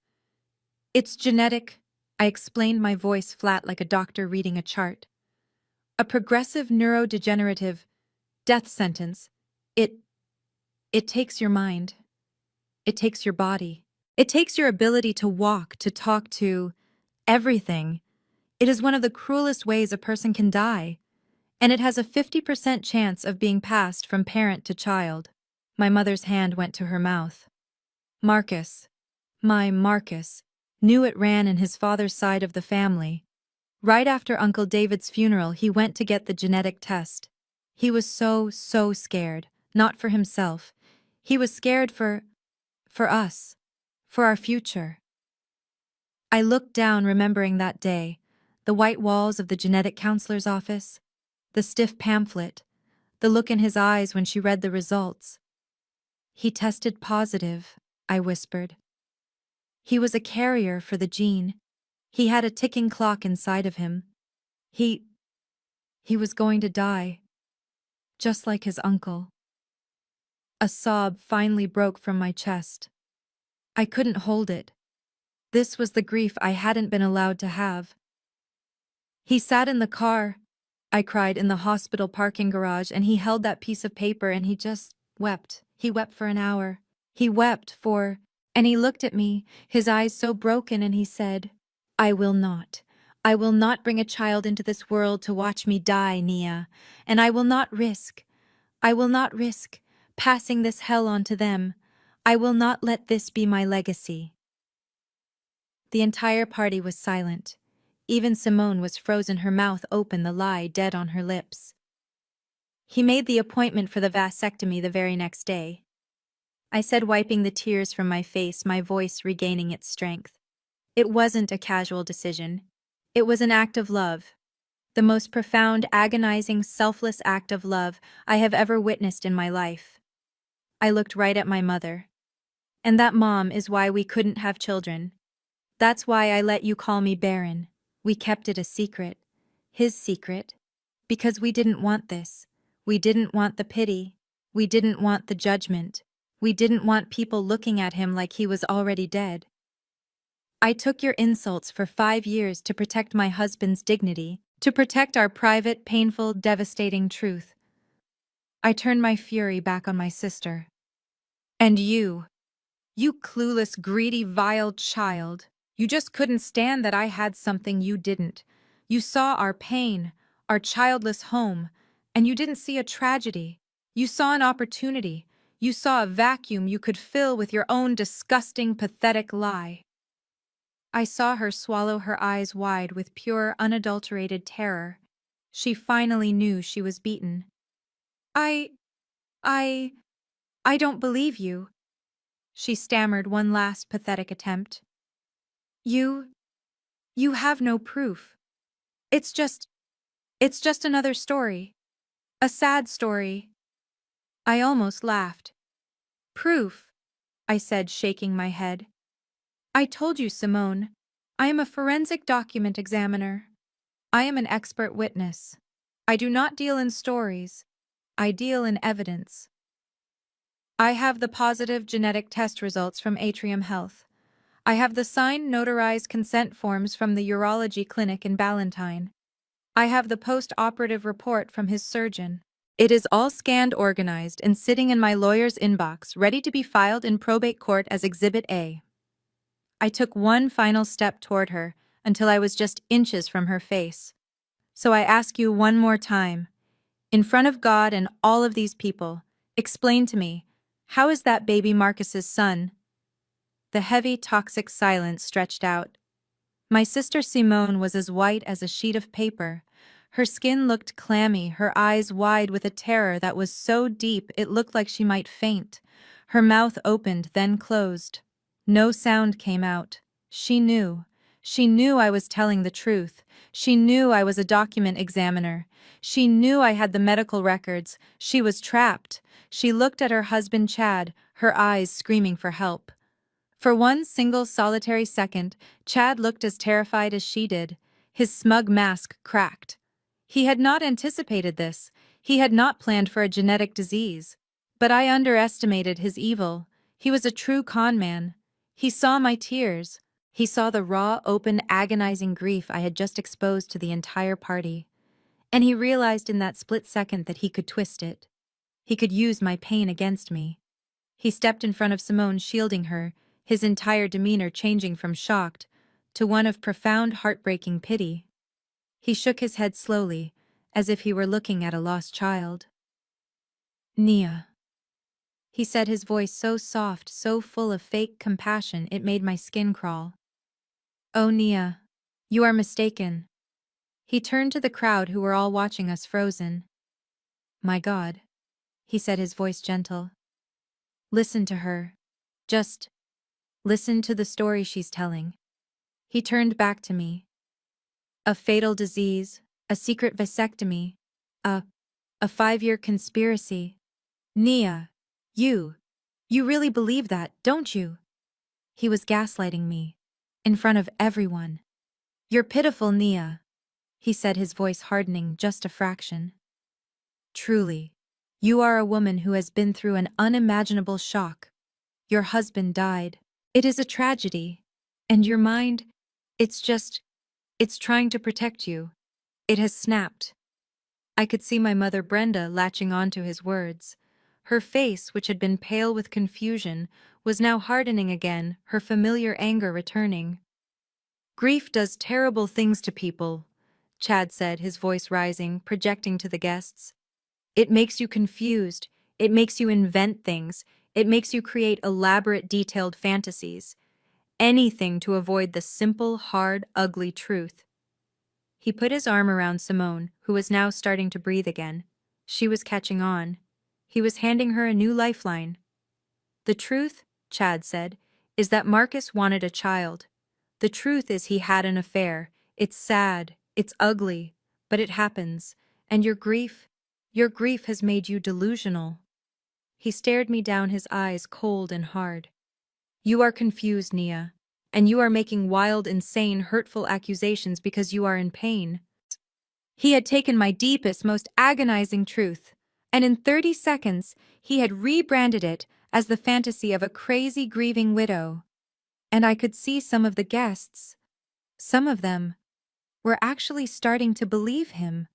It's genetic, I explained, my voice flat like a doctor reading a chart. A progressive neurodegenerative death sentence. It takes your mind. It takes your body. It takes your ability to walk, to talk, to everything. It is one of the cruelest ways a person can die, and it has a 50% chance of being passed from parent to child. My mother's hand went to her mouth. Marcus, my Marcus, knew it ran in his father's side of the family. Right after Uncle David's funeral, he went to get the genetic test. He was so scared, not for himself. He was scared for us, for our future. I looked down, remembering that day, the white walls of the genetic counselor's office, the stiff pamphlet, the look in his eyes when she read the results. He tested positive, I whispered. He was a carrier for the gene. He had a ticking clock inside of him. He was going to die, just like his uncle. A sob finally broke from my chest. I couldn't hold it. This was the grief I hadn't been allowed to have. He sat in the car, I cried, in the hospital parking garage, and he held that piece of paper and he just wept. He wept for an hour. He wept for, and he looked at me, his eyes so broken, and he said, I will not bring a child into this world to watch me die, Nia, and I will not risk passing this hell on to them. I will not let this be my legacy. The entire party was silent. Even Simone was frozen, her mouth open, the lie dead on her lips. He made the appointment for the vasectomy the very next day. I said, wiping the tears from my face, my voice regaining its strength. It wasn't a casual decision. It was an act of love. The most profound, agonizing, selfless act of love I have ever witnessed in my life. I looked right at my mother. And that, Mom, is why we couldn't have children. That's why I let you call me Baron. We kept it a secret. His secret. Because we didn't want this. We didn't want the pity. We didn't want the judgment. We didn't want people looking at him like he was already dead. I took your insults for 5 years to protect my husband's dignity, to protect our private, painful, devastating truth. I turned my fury back on my sister. And you clueless, greedy, vile child, you just couldn't stand that I had something you didn't. You saw our pain, our childless home, and you didn't see a tragedy. You saw an opportunity. You saw a vacuum you could fill with your own disgusting, pathetic lie. I saw her swallow, her eyes wide with pure, unadulterated terror. She finally knew she was beaten. I don't believe you, she stammered, one last pathetic attempt. You have no proof. It's just another story. A sad story. I almost laughed. Proof, I said, shaking my head. I told you, Simone. I am a forensic document examiner. I am an expert witness. I do not deal in stories. I deal in evidence. I have the positive genetic test results from Atrium Health. I have the signed, notarized consent forms from the urology clinic in Ballantyne. I have the post-operative report from his surgeon. It is all scanned, organized, and sitting in my lawyer's inbox, ready to be filed in probate court as Exhibit A. I took one final step toward her until I was just inches from her face. So I ask you one more time, in front of God and all of these people, Explain to me, how is that baby Marcus's son? The heavy, toxic silence stretched out. My sister Simone was as white as a sheet of paper. Her skin looked clammy, her eyes wide with a terror that was so deep it looked like she might faint. Her mouth opened, then closed. No sound came out. She knew. She knew I was telling the truth. She knew I was a document examiner. She knew I had the medical records. She was trapped. She looked at her husband Chad, her eyes screaming for help. For one single solitary second, Chad looked as terrified as she did. His smug mask cracked. He had not anticipated this. He had not planned for a genetic disease. But I underestimated his evil. He was a true con man. He saw my tears. He saw the raw, open, agonizing grief I had just exposed to the entire party. And he realized in that split second that he could twist it. He could use my pain against me. He stepped in front of Simone, shielding her, his entire demeanor changing from shocked to one of profound, heartbreaking pity. He shook his head slowly, as if he were looking at a lost child. Nia, he said, his voice so soft, so full of fake compassion it made my skin crawl. Oh, Nia, you are mistaken. He turned to the crowd who were all watching us frozen. My God, he said, his voice gentle. Listen to her. Just listen to the story she's telling. He turned back to me. A fatal disease, a secret vasectomy, a, a 5-year conspiracy. Nia, you really believe that, don't you? He was gaslighting me. In front of everyone. You're pitiful, Nia, he said, his voice hardening just a fraction. Truly. You are a woman who has been through an unimaginable shock. Your husband died. It is a tragedy. And your mind, it's trying to protect you. It has snapped. I could see my mother Brenda latching onto his words. Her face, which had been pale with confusion, was now hardening again, her familiar anger returning. Grief does terrible things to people, Chad said, his voice rising, projecting to the guests. It makes you confused, it makes you invent things, it makes you create elaborate, detailed fantasies. Anything to avoid the simple, hard, ugly truth. He put his arm around Simone, who was now starting to breathe again. She was catching on. He was handing her a new lifeline. The truth, Chad said, is that Marcus wanted a child. The truth is he had an affair. It's sad, it's ugly, but it happens. And your grief has made you delusional. He stared me down, his eyes cold and hard. You are confused, Nia. And you are making wild, insane, hurtful accusations because you are in pain. He had taken my deepest, most agonizing truth, and in 30 seconds, he had rebranded it as the fantasy of a crazy, grieving widow. And I could see some of the guests. Some of them were actually starting to believe him.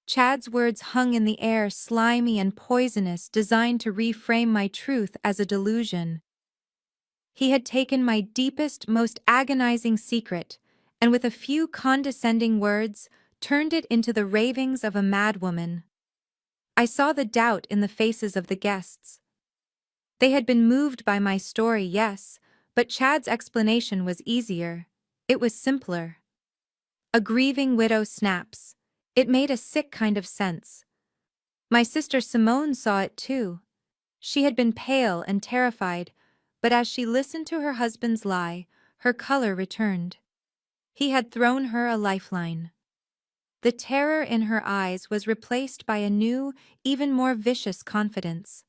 Chad's words hung in the air, slimy and poisonous, designed to reframe my truth as a delusion. He had taken my deepest, most agonizing secret, and with a few condescending words, turned it into the ravings of a madwoman. I saw the doubt in the faces of the guests. They had been moved by my story, yes, but Chad's explanation was easier. It was simpler. A grieving widow snaps. It made a sick kind of sense. My sister Simone saw it too. She had been pale and terrified, but as she listened to her husband's lie, her color returned. He had thrown her a lifeline. The terror in her eyes was replaced by a new, even more vicious confidence.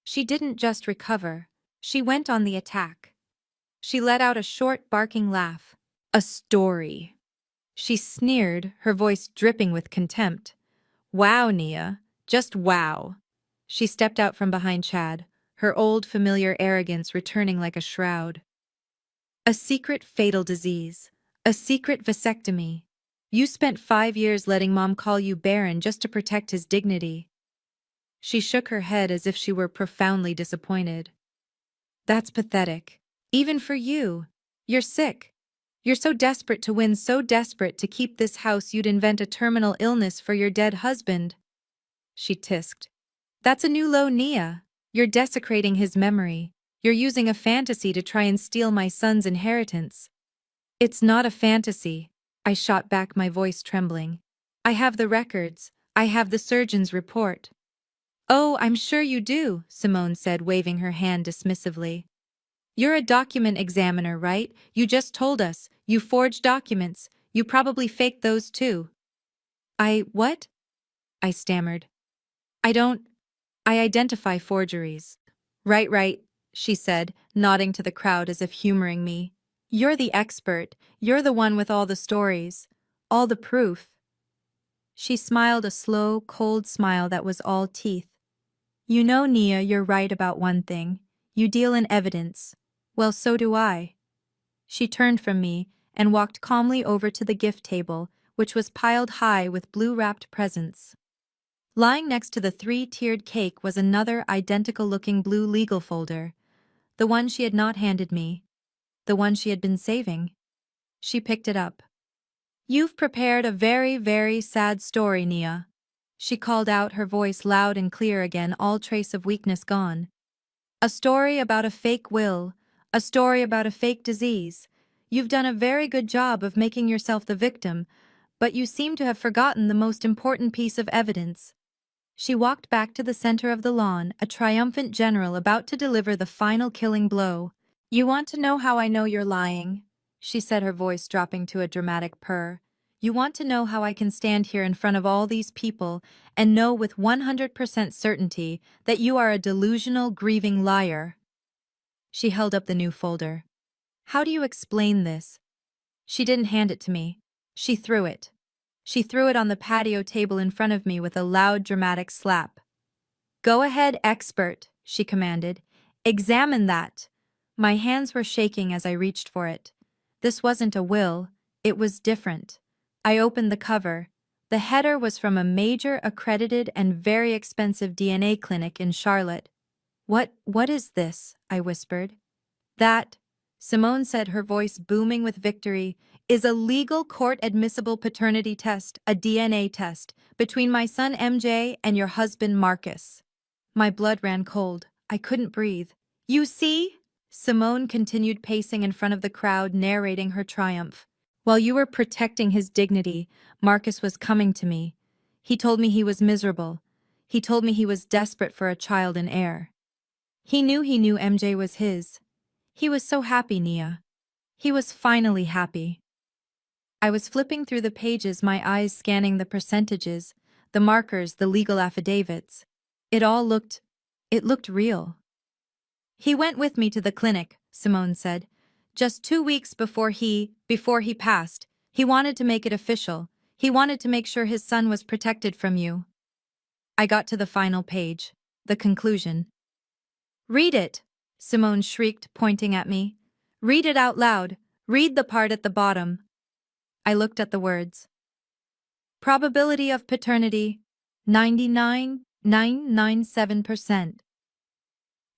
She didn't just recover, she went on the attack. She let out a short, barking laugh. A story. She sneered, her voice dripping with contempt. Wow, Nia. Just wow. She stepped out from behind Chad, her old familiar arrogance returning like a shroud. A secret fatal disease. A secret vasectomy. You spent 5 years letting Mom call you barren just to protect his dignity. She shook her head as if she were profoundly disappointed. That's pathetic. Even for you. You're sick. You're so desperate to win, so desperate to keep this house you'd invent a terminal illness for your dead husband. She tisked. That's a new low, Nia. You're desecrating his memory. You're using a fantasy to try and steal my son's inheritance. It's not a fantasy, I shot back, my voice trembling. I have the records. I have the surgeon's report. Oh, I'm sure you do, Simone said, waving her hand dismissively. You're a document examiner, right? You just told us. You forged documents. You probably faked those too. What? I stammered. I don't. I identify forgeries. Right, she said, nodding to the crowd as if humoring me. You're the expert. You're the one with all the stories. All the proof. She smiled, a slow, cold smile that was all teeth. You know, Nia, you're right about one thing. You deal in evidence. Well, so do I. She turned from me and walked calmly over to the gift table, which was piled high with blue-wrapped presents. Lying next to the three-tiered cake was another identical-looking blue legal folder, the one she had not handed me, the one she had been saving. She picked it up. You've prepared a very, very sad story, Nia. She called out, her voice loud and clear again, all trace of weakness gone. A story about a fake will, a story about a fake disease. You've done a very good job of making yourself the victim, but you seem to have forgotten the most important piece of evidence. She walked back to the center of the lawn, a triumphant general about to deliver the final killing blow. You want to know how I know you're lying? She said, her voice dropping to a dramatic purr. You want to know how I can stand here in front of all these people and know with 100% certainty that you are a delusional, grieving liar? She held up the new folder. How do you explain this? She didn't hand it to me. She threw it. She threw it on the patio table in front of me with a loud, dramatic slap. Go ahead, expert, she commanded. Examine that. My hands were shaking as I reached for it. This wasn't a will. It was different. I opened the cover. The header was from a major, accredited, and very expensive DNA clinic in Charlotte. What is this? I whispered. That, Simone said, her voice booming with victory, is a legal court-admissible paternity test, a DNA test, between my son MJ and your husband Marcus. My blood ran cold. I couldn't breathe. You see? Simone continued, pacing in front of the crowd, narrating her triumph. While you were protecting his dignity, Marcus was coming to me. He told me he was miserable. He told me he was desperate for a child and heir. He knew MJ was his. He was so happy, Nia. He was finally happy. I was flipping through the pages, my eyes scanning the percentages, the markers, the legal affidavits. It looked real. He went with me to the clinic, Simone said. Just 2 weeks before he passed, he wanted to make it official. He wanted to make sure his son was protected from you. I got to the final page, the conclusion. Read it, Simone shrieked, pointing at me. Read it out loud. Read the part at the bottom. I looked at the words. Probability of paternity, 99.997%.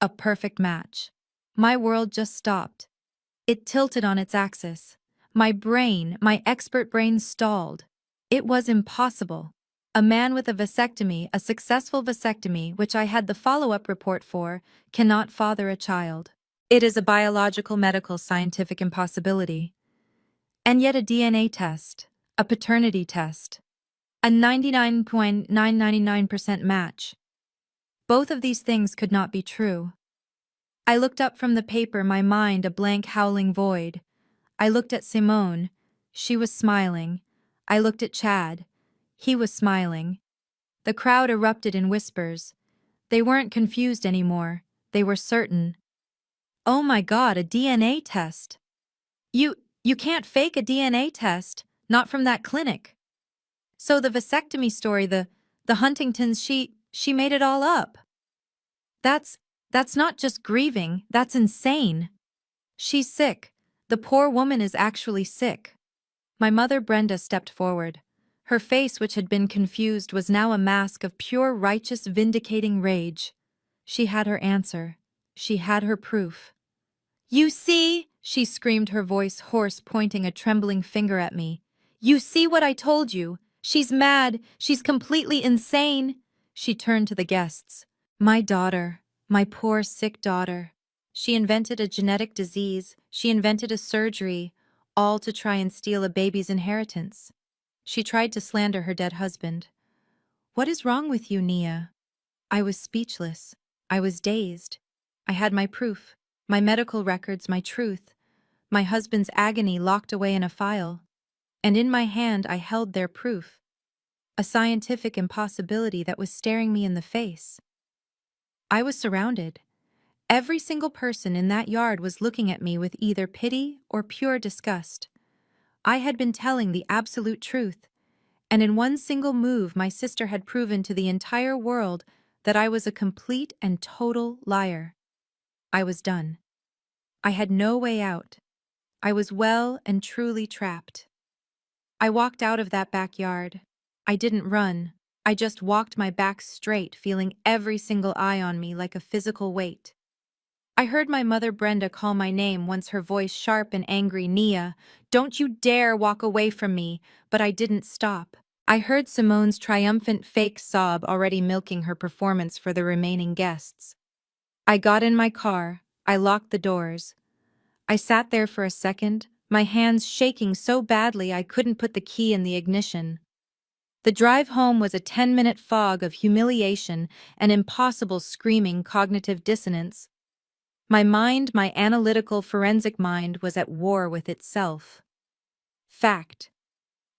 A perfect match. My world just stopped. It tilted on its axis. My expert brain stalled. It was impossible. A man with a vasectomy, a successful vasectomy, which I had the follow-up report for, cannot father a child. It is a biological, medical, scientific impossibility. And yet a DNA test, a paternity test, a 99.999% match. Both of these things could not be true. I looked up from the paper, my mind a blank, howling void. I looked at Simone. She was smiling. I looked at Chad. He was smiling. The crowd erupted in whispers. They weren't confused anymore. They were certain. Oh my God, a DNA test. You can't fake a DNA test, not from that clinic. So the vasectomy story, the Huntingtons, she made it all up. That's not just grieving, that's insane. She's sick. The poor woman is actually sick. My mother Brenda stepped forward. Her face, which had been confused, was now a mask of pure, righteous, vindicating rage. She had her answer. She had her proof. You see, she screamed, her voice hoarse, pointing a trembling finger at me. You see what I told you? She's mad. She's completely insane. She turned to the guests. My daughter, my poor sick daughter. She invented a genetic disease, she invented a surgery, all to try and steal a baby's inheritance. She tried to slander her dead husband. What is wrong with you, Nia? I was speechless. I was dazed. I had my proof, my medical records, my truth, my husband's agony locked away in a file. And in my hand I held their proof, a scientific impossibility that was staring me in the face. I was surrounded. Every single person in that yard was looking at me with either pity or pure disgust. I had been telling the absolute truth, and in one single move my sister had proven to the entire world that I was a complete and total liar. I was done. I had no way out. I was well and truly trapped. I walked out of that backyard. I didn't run. I just walked my back straight, feeling every single eye on me like a physical weight. I heard my mother Brenda call my name, once her voice sharp and angry, "Nia, don't you dare walk away from me," but I didn't stop. I heard Simone's triumphant fake sob already milking her performance for the remaining guests. I got in my car, I locked the doors. I sat there for a second, my hands shaking so badly I couldn't put the key in the ignition. The drive home was a 10-minute fog of humiliation and impossible screaming cognitive dissonance. My mind, my analytical forensic mind, was at war with itself. Fact.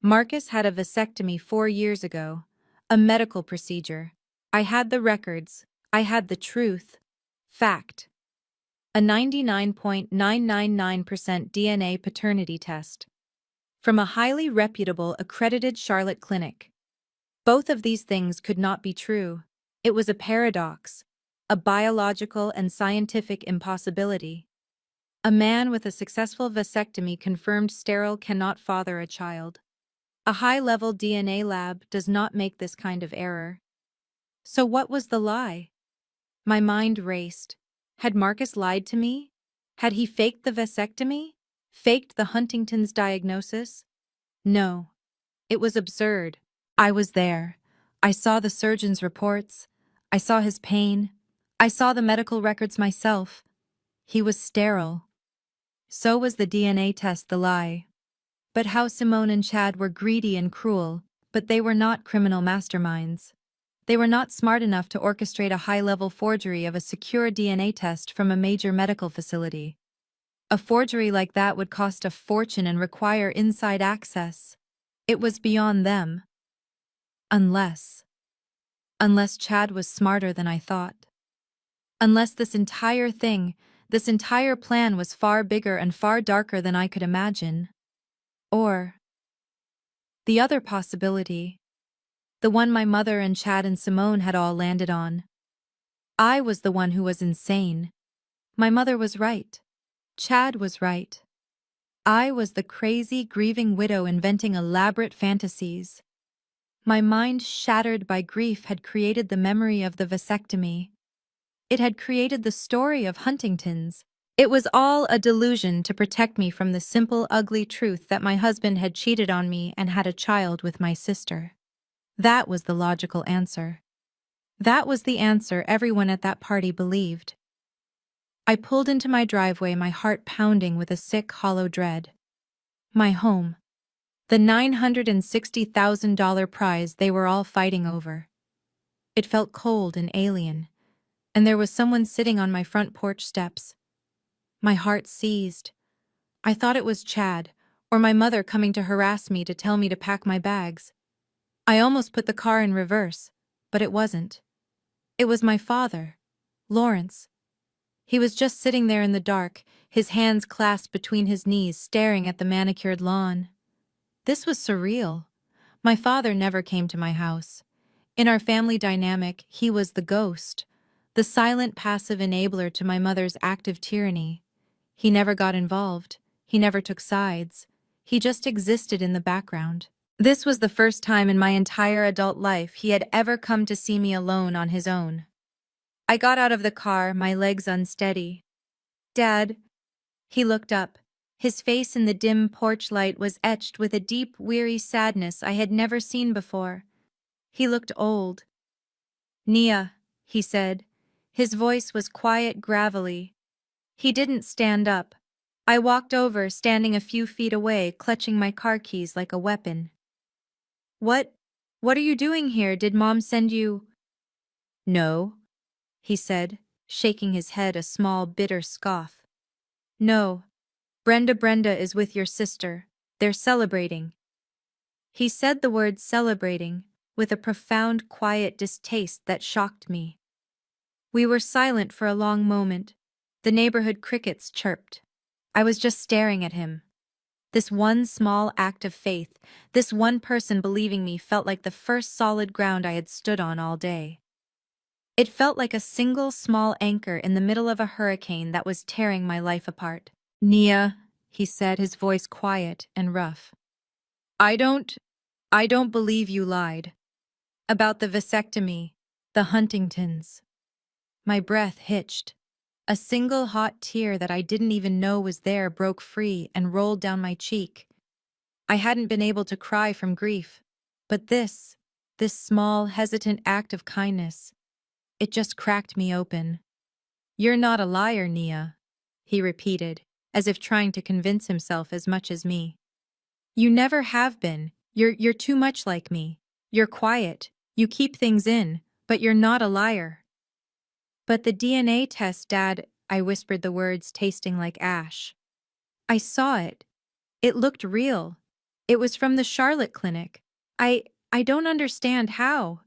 Marcus had a vasectomy 4 years ago. A medical procedure. I had the records. I had the truth. Fact. A 99.999% DNA paternity test. From a highly reputable, accredited Charlotte clinic. Both of these things could not be true. It was a paradox. A biological and scientific impossibility. A man with a successful vasectomy confirmed sterile cannot father a child. A high-level DNA lab does not make this kind of error. So what was the lie? My mind raced. Had Marcus lied to me? Had he faked the vasectomy? Faked the Huntington's diagnosis? No. It was absurd. I was there. I saw the surgeon's reports. I saw his pain. I saw the medical records myself. He was sterile. So was the DNA test the lie. But how Simone and Chad were greedy and cruel, but they were not criminal masterminds. They were not smart enough to orchestrate a high-level forgery of a secure DNA test from a major medical facility. A forgery like that would cost a fortune and require inside access. It was beyond them. Unless Chad was smarter than I thought. Unless this entire thing, this entire plan was far bigger and far darker than I could imagine. Or the other possibility, the one my mother and Chad and Simone had all landed on. I was the one who was insane. My mother was right. Chad was right. I was the crazy, grieving widow inventing elaborate fantasies. My mind, shattered by grief, had created the memory of the vasectomy. It had created the story of Huntington's. It was all a delusion to protect me from the simple, ugly truth that my husband had cheated on me and had a child with my sister. That was the logical answer. That was the answer everyone at that party believed. I pulled into my driveway, my heart pounding with a sick, hollow dread. My home. The $960,000 prize they were all fighting over. It felt cold and alien, and there was someone sitting on my front porch steps. My heart seized. I thought it was Chad, or my mother coming to harass me to tell me to pack my bags. I almost put the car in reverse, but it wasn't. It was my father, Lawrence. He was just sitting there in the dark, his hands clasped between his knees, staring at the manicured lawn. This was surreal. My father never came to my house. In our family dynamic, he was the ghost, the silent, passive enabler to my mother's active tyranny. He never got involved. He never took sides. He just existed in the background. This was the first time in my entire adult life he had ever come to see me alone on his own. I got out of the car, my legs unsteady. "Dad." He looked up. His face in the dim porch light was etched with a deep, weary sadness I had never seen before. He looked old. "Nia," he said. His voice was quiet, gravelly. He didn't stand up. I walked over, standing a few feet away, clutching my car keys like a weapon. What? What are you doing here? Did Mom send you? No, he said, shaking his head, a small, bitter scoff. No. Brenda is with your sister. They're celebrating. He said the word celebrating with a profound, quiet distaste that shocked me. We were silent for a long moment. The neighborhood crickets chirped. I was just staring at him. This one small act of faith, this one person believing me, felt like the first solid ground I had stood on all day. It felt like a single small anchor in the middle of a hurricane that was tearing my life apart. Nia, he said, his voice quiet and rough. I don't believe you lied. About the vasectomy, the Huntingtons. My breath hitched. A single hot tear that I didn't even know was there broke free and rolled down my cheek. I hadn't been able to cry from grief. But this small, hesitant act of kindness, it just cracked me open. You're not a liar, Nia, he repeated, as if trying to convince himself as much as me. You never have been. You're too much like me. You're quiet. You keep things in, but you're not a liar. But the DNA test, Dad, I whispered the words tasting like ash. I saw it. It looked real. It was from the Charlotte clinic. I don't understand how.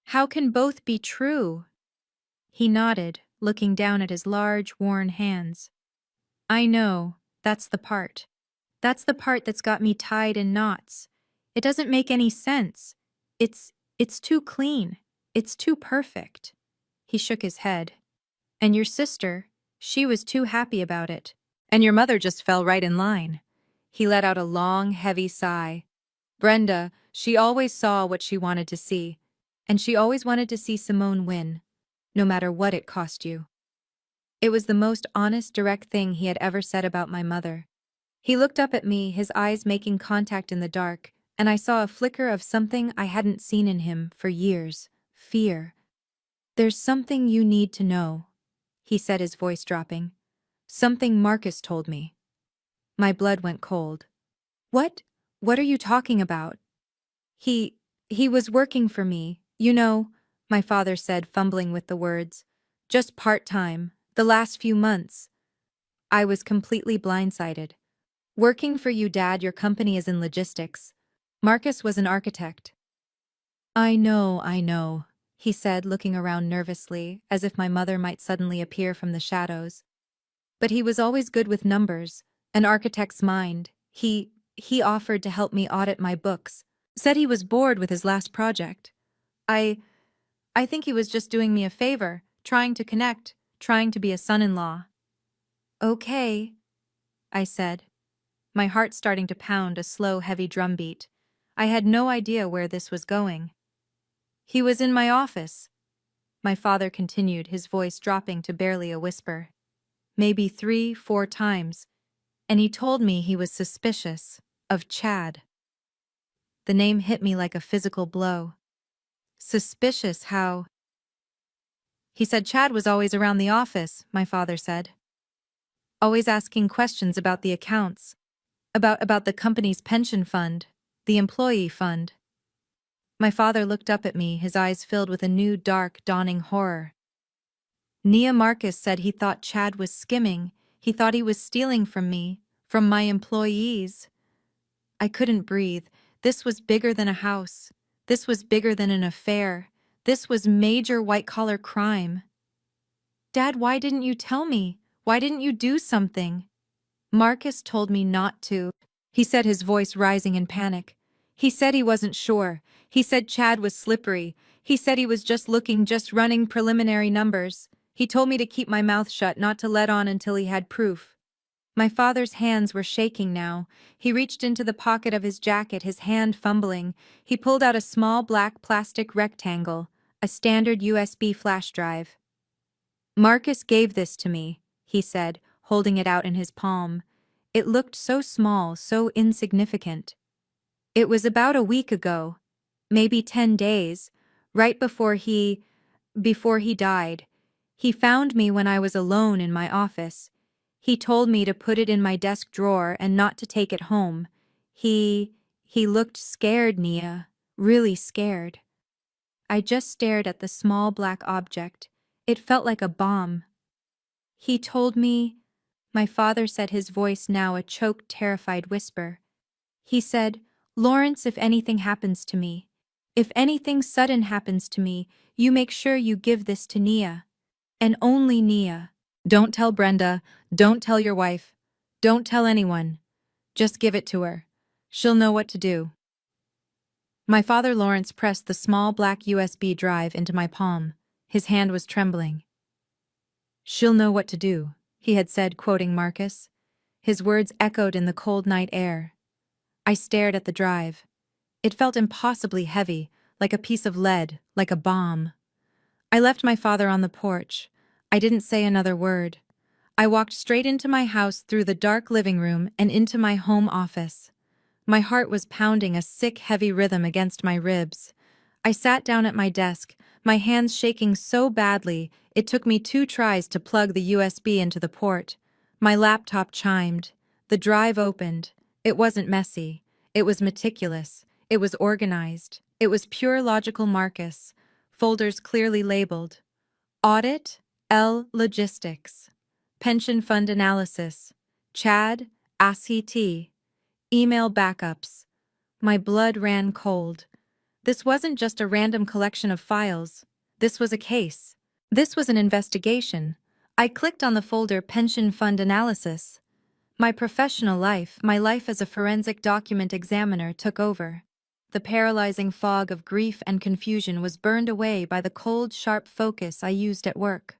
How can both be true? He nodded, looking down at his large, worn hands. I know, that's the part. That's the part that's got me tied in knots. It doesn't make any sense. It's too clean. It's too perfect. He shook his head. And your sister, she was too happy about it. And your mother just fell right in line. He let out a long, heavy sigh. Brenda, she always saw what she wanted to see. And she always wanted to see Simone win, no matter what it cost you. It was the most honest, direct thing he had ever said about my mother. He looked up at me, his eyes making contact in the dark, and I saw a flicker of something I hadn't seen in him for years. Fear. There's something you need to know, he said, his voice dropping. Something Marcus told me. My blood went cold. What? What are you talking about? He was working for me, you know, my father said, fumbling with the words. Just part-time, the last few months. I was completely blindsided. Working for you, Dad, your company is in logistics. Marcus was an architect. I know, he said, looking around nervously, as if my mother might suddenly appear from the shadows. But he was always good with numbers, an architect's mind. He offered to help me audit my books, said he was bored with his last project. I think he was just doing me a favor, trying to connect, trying to be a son-in-law. Okay, I said, my heart starting to pound a slow, heavy drumbeat. I had no idea where this was going. He was in my office, my father continued, his voice dropping to barely a whisper. Maybe 3, 4 times, and he told me he was suspicious of Chad. The name hit me like a physical blow. Suspicious how? He said Chad was always around the office, my father said. Always asking questions about the accounts, about the company's pension fund, the employee fund. My father looked up at me, his eyes filled with a new, dark, dawning horror. Nia, Marcus said he thought Chad was skimming. He thought he was stealing from me, from my employees. I couldn't breathe. This was bigger than a house. This was bigger than an affair. This was major white-collar crime. Dad, why didn't you tell me? Why didn't you do something? Marcus told me not to, he said, his voice rising in panic. He said he wasn't sure. He said Chad was slippery. He said he was just running preliminary numbers. He told me to keep my mouth shut, not to let on until he had proof. My father's hands were shaking now. He reached into the pocket of his jacket, his hand fumbling. He pulled out a small black plastic rectangle, a standard USB flash drive. Marcus gave this to me, he said, holding it out in his palm. It looked so small, so insignificant. It was about a week ago, maybe 10 days, right before he Before he died, he found me when I was alone in my office. He told me to put it in my desk drawer and not to take it home. He looked scared, Nia, really scared. I just stared at the small black object. It felt like a bomb. He told me, my father said, his voice now a choked, terrified whisper. He said, Lawrence, if anything happens to me, if anything sudden happens to me, you make sure you give this to Nia. And only Nia. Don't tell Brenda. Don't tell your wife. Don't tell anyone. Just give it to her. She'll know what to do. My father Lawrence pressed the small black USB drive into my palm. His hand was trembling. She'll know what to do, he had said, quoting Marcus. His words echoed in the cold night air. I stared at the drive. It felt impossibly heavy, like a piece of lead, like a bomb. I left my father on the porch. I didn't say another word. I walked straight into my house through the dark living room and into my home office. My heart was pounding a sick, heavy rhythm against my ribs. I sat down at my desk, my hands shaking so badly it took me 2 tries to plug the USB into the port. My laptop chimed. The drive opened. It wasn't messy. It was meticulous. It was organized. It was pure logical Marcus. Folders clearly labeled. Audit, L Logistics. Pension Fund Analysis. Chad, ASCII. Email backups. My blood ran cold. This wasn't just a random collection of files. This was a case. This was an investigation. I clicked on the folder Pension Fund Analysis. My professional life, my life as a forensic document examiner, took over. The paralyzing fog of grief and confusion was burned away by the cold, sharp focus I used at work.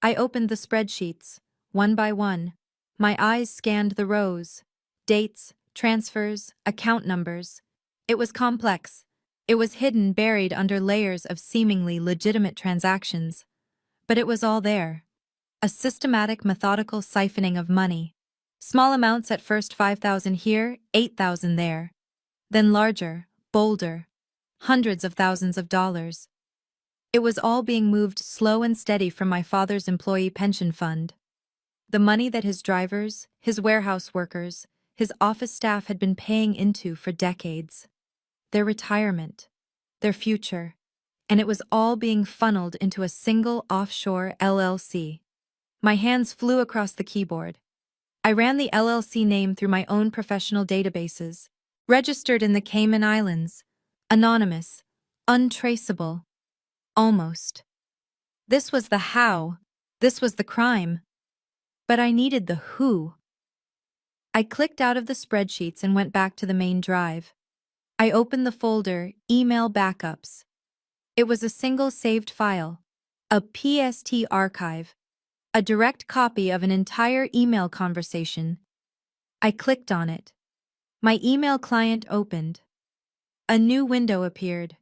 I opened the spreadsheets, one by one. My eyes scanned the rows. Dates, transfers, account numbers. It was complex. It was hidden, buried under layers of seemingly legitimate transactions. But it was all there. A systematic, methodical siphoning of money. Small amounts at first, 5,000 here, 8,000 there. Then larger, bolder. Hundreds of thousands of dollars. It was all being moved slow and steady from my father's employee pension fund. The money that his drivers, his warehouse workers, his office staff had been paying into for decades. Their retirement, their future, and it was all being funneled into a single offshore LLC. My hands flew across the keyboard. I ran the LLC name through my own professional databases, registered in the Cayman Islands, anonymous, untraceable, almost. This was the how, this was the crime. But I needed the who. I clicked out of the spreadsheets and went back to the main drive. I opened the folder, Email Backups. It was a single saved file, a PST archive, a direct copy of an entire email conversation. I clicked on it. My email client opened. A new window appeared.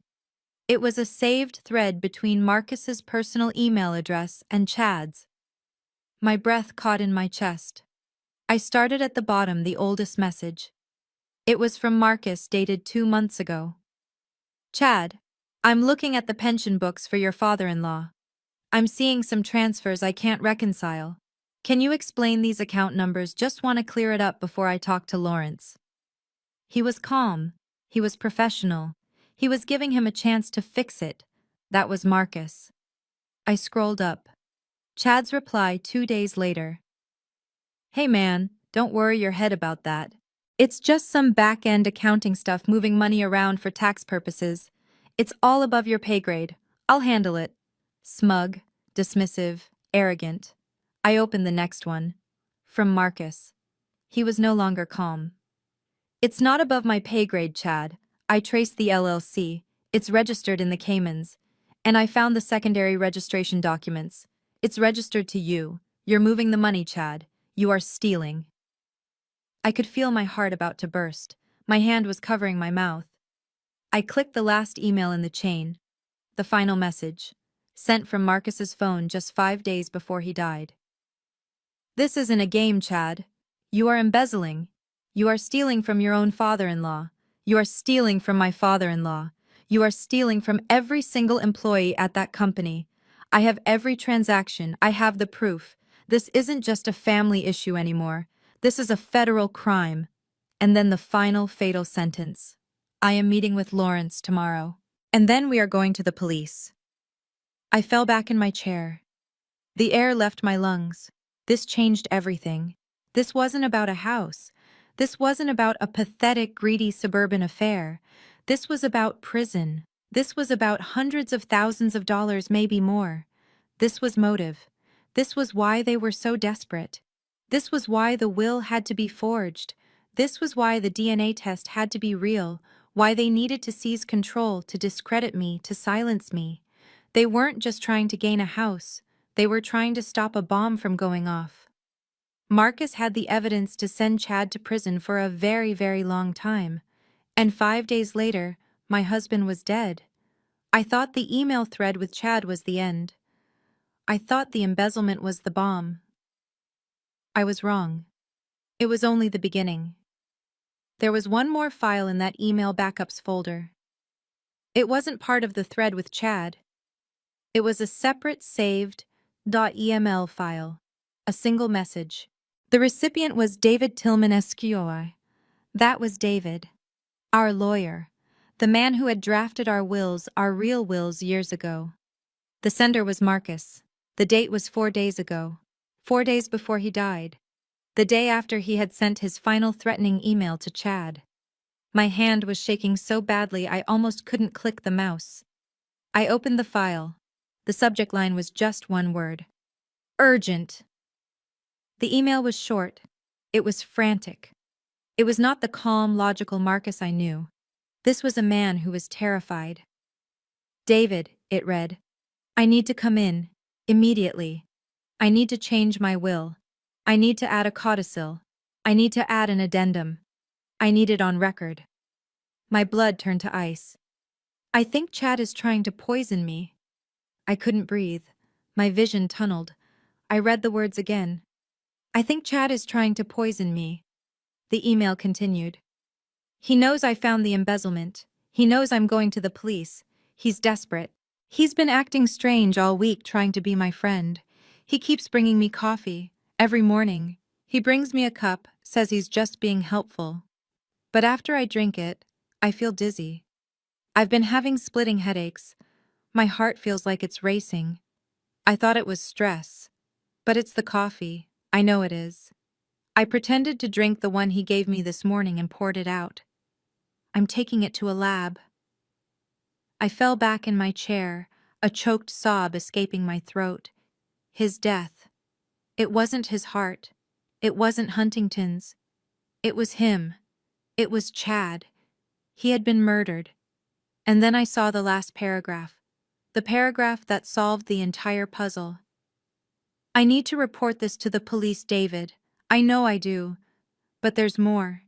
It was a saved thread between Marcus's personal email address and Chad's. My breath caught in my chest. I started at the bottom, the oldest message. It was from Marcus, dated 2 months ago. Chad, I'm looking at the pension books for your father-in-law. I'm seeing some transfers I can't reconcile. Can you explain these account numbers? Just want to clear it up before I talk to Lawrence. He was calm. He was professional. He was giving him a chance to fix it. That was Marcus. I scrolled up. Chad's reply 2 days later. Hey man, don't worry your head about that. It's just some back-end accounting stuff, moving money around for tax purposes. It's all above your pay grade. I'll handle it. Smug, dismissive, arrogant. I opened the next one. From Marcus. He was no longer calm. It's not above my pay grade, Chad. I traced the LLC. It's registered in the Caymans. And I found the secondary registration documents. It's registered to you. You're moving the money, Chad. You are stealing. I could feel my heart about to burst. My hand was covering my mouth. I clicked the last email in the chain. The final message. Sent from Marcus's phone just 5 days before he died. This isn't a game, Chad. You are embezzling. You are stealing from your own father-in-law. You are stealing from my father-in-law. You are stealing from every single employee at that company. I have every transaction. I have the proof. This isn't just a family issue anymore. This is a federal crime. And then the final fatal sentence. I am meeting with Lawrence tomorrow. And then we are going to the police. I fell back in my chair. The air left my lungs. This changed everything. This wasn't about a house. This wasn't about a pathetic, greedy suburban affair. This was about prison. This was about hundreds of thousands of dollars, maybe more. This was motive. This was why they were so desperate. This was why the will had to be forged. This was why the DNA test had to be real, why they needed to seize control, to discredit me, to silence me. They weren't just trying to gain a house. They were trying to stop a bomb from going off. Marcus had the evidence to send Chad to prison for a very, very long time. And 5 days later, my husband was dead. I thought the email thread with Chad was the end. I thought the embezzlement was the bomb. I was wrong. It was only the beginning. There was one more file in that email backups folder. It wasn't part of the thread with Chad. It was a separate saved .eml file, a single message. The recipient was David Tillman Esquioy. That was David, our lawyer, the man who had drafted our wills, our real wills, years ago. The sender was Marcus. The date was 4 days ago, 4 days before he died, the day after he had sent his final threatening email to Chad. My hand was shaking so badly I almost couldn't click the mouse. I opened the file. The subject line was just one word. Urgent. The email was short. It was frantic. It was not the calm, logical Marcus I knew. This was a man who was terrified. David, it read. I need to come in. Immediately. I need to change my will. I need to add a codicil. I need to add an addendum. I need it on record. My blood turned to ice. I think Chad is trying to poison me. I couldn't breathe. My vision tunneled. I read the words again. I think Chad is trying to poison me. The email continued. He knows I found the embezzlement. He knows I'm going to the police. He's desperate. He's been acting strange all week, trying to be my friend. He keeps bringing me coffee. Every morning. He brings me a cup, says he's just being helpful. But after I drink it, I feel dizzy. I've been having splitting headaches. My heart feels like it's racing. I thought it was stress. But it's the coffee. I know it is. I pretended to drink the one he gave me this morning and poured it out. I'm taking it to a lab. I fell back in my chair, a choked sob escaping my throat. His death. It wasn't his heart. It wasn't Huntington's. It was him. It was Chad. He had been murdered. And then I saw the last paragraph. The paragraph that solved the entire puzzle. I need to report this to the police, David. I know I do. But there's more.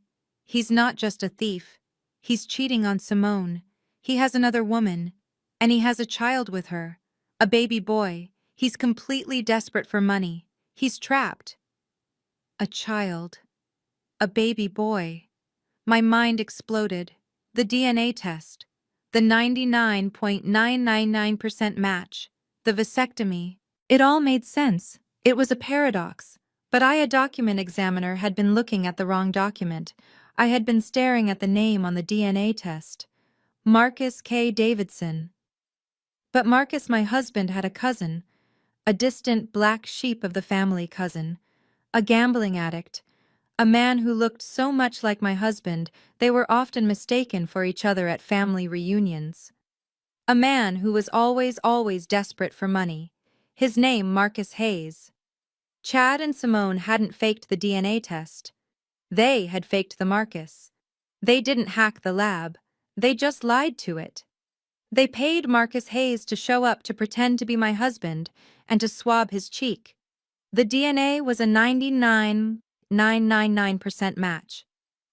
He's not just a thief. He's cheating on Simone. He has another woman. And he has a child with her. A baby boy. He's completely desperate for money. He's trapped. A child. A baby boy. My mind exploded. The DNA test. The 99.999% match. The vasectomy. It all made sense. It was a paradox. But I, a document examiner, had been looking at the wrong document. I had been staring at the name on the DNA test. Marcus K. Davidson. But Marcus, my husband, had a cousin. A distant black sheep of the family cousin. A gambling addict. A man who looked so much like my husband, they were often mistaken for each other at family reunions. A man who was always desperate for money. His name, Marcus Hayes. Chad and Simone hadn't faked the DNA test. They had faked the Marcus. They didn't hack the lab. They just lied to it. They paid Marcus Hayes to show up to pretend to be my husband and to swab his cheek. The DNA was a 99.999% match.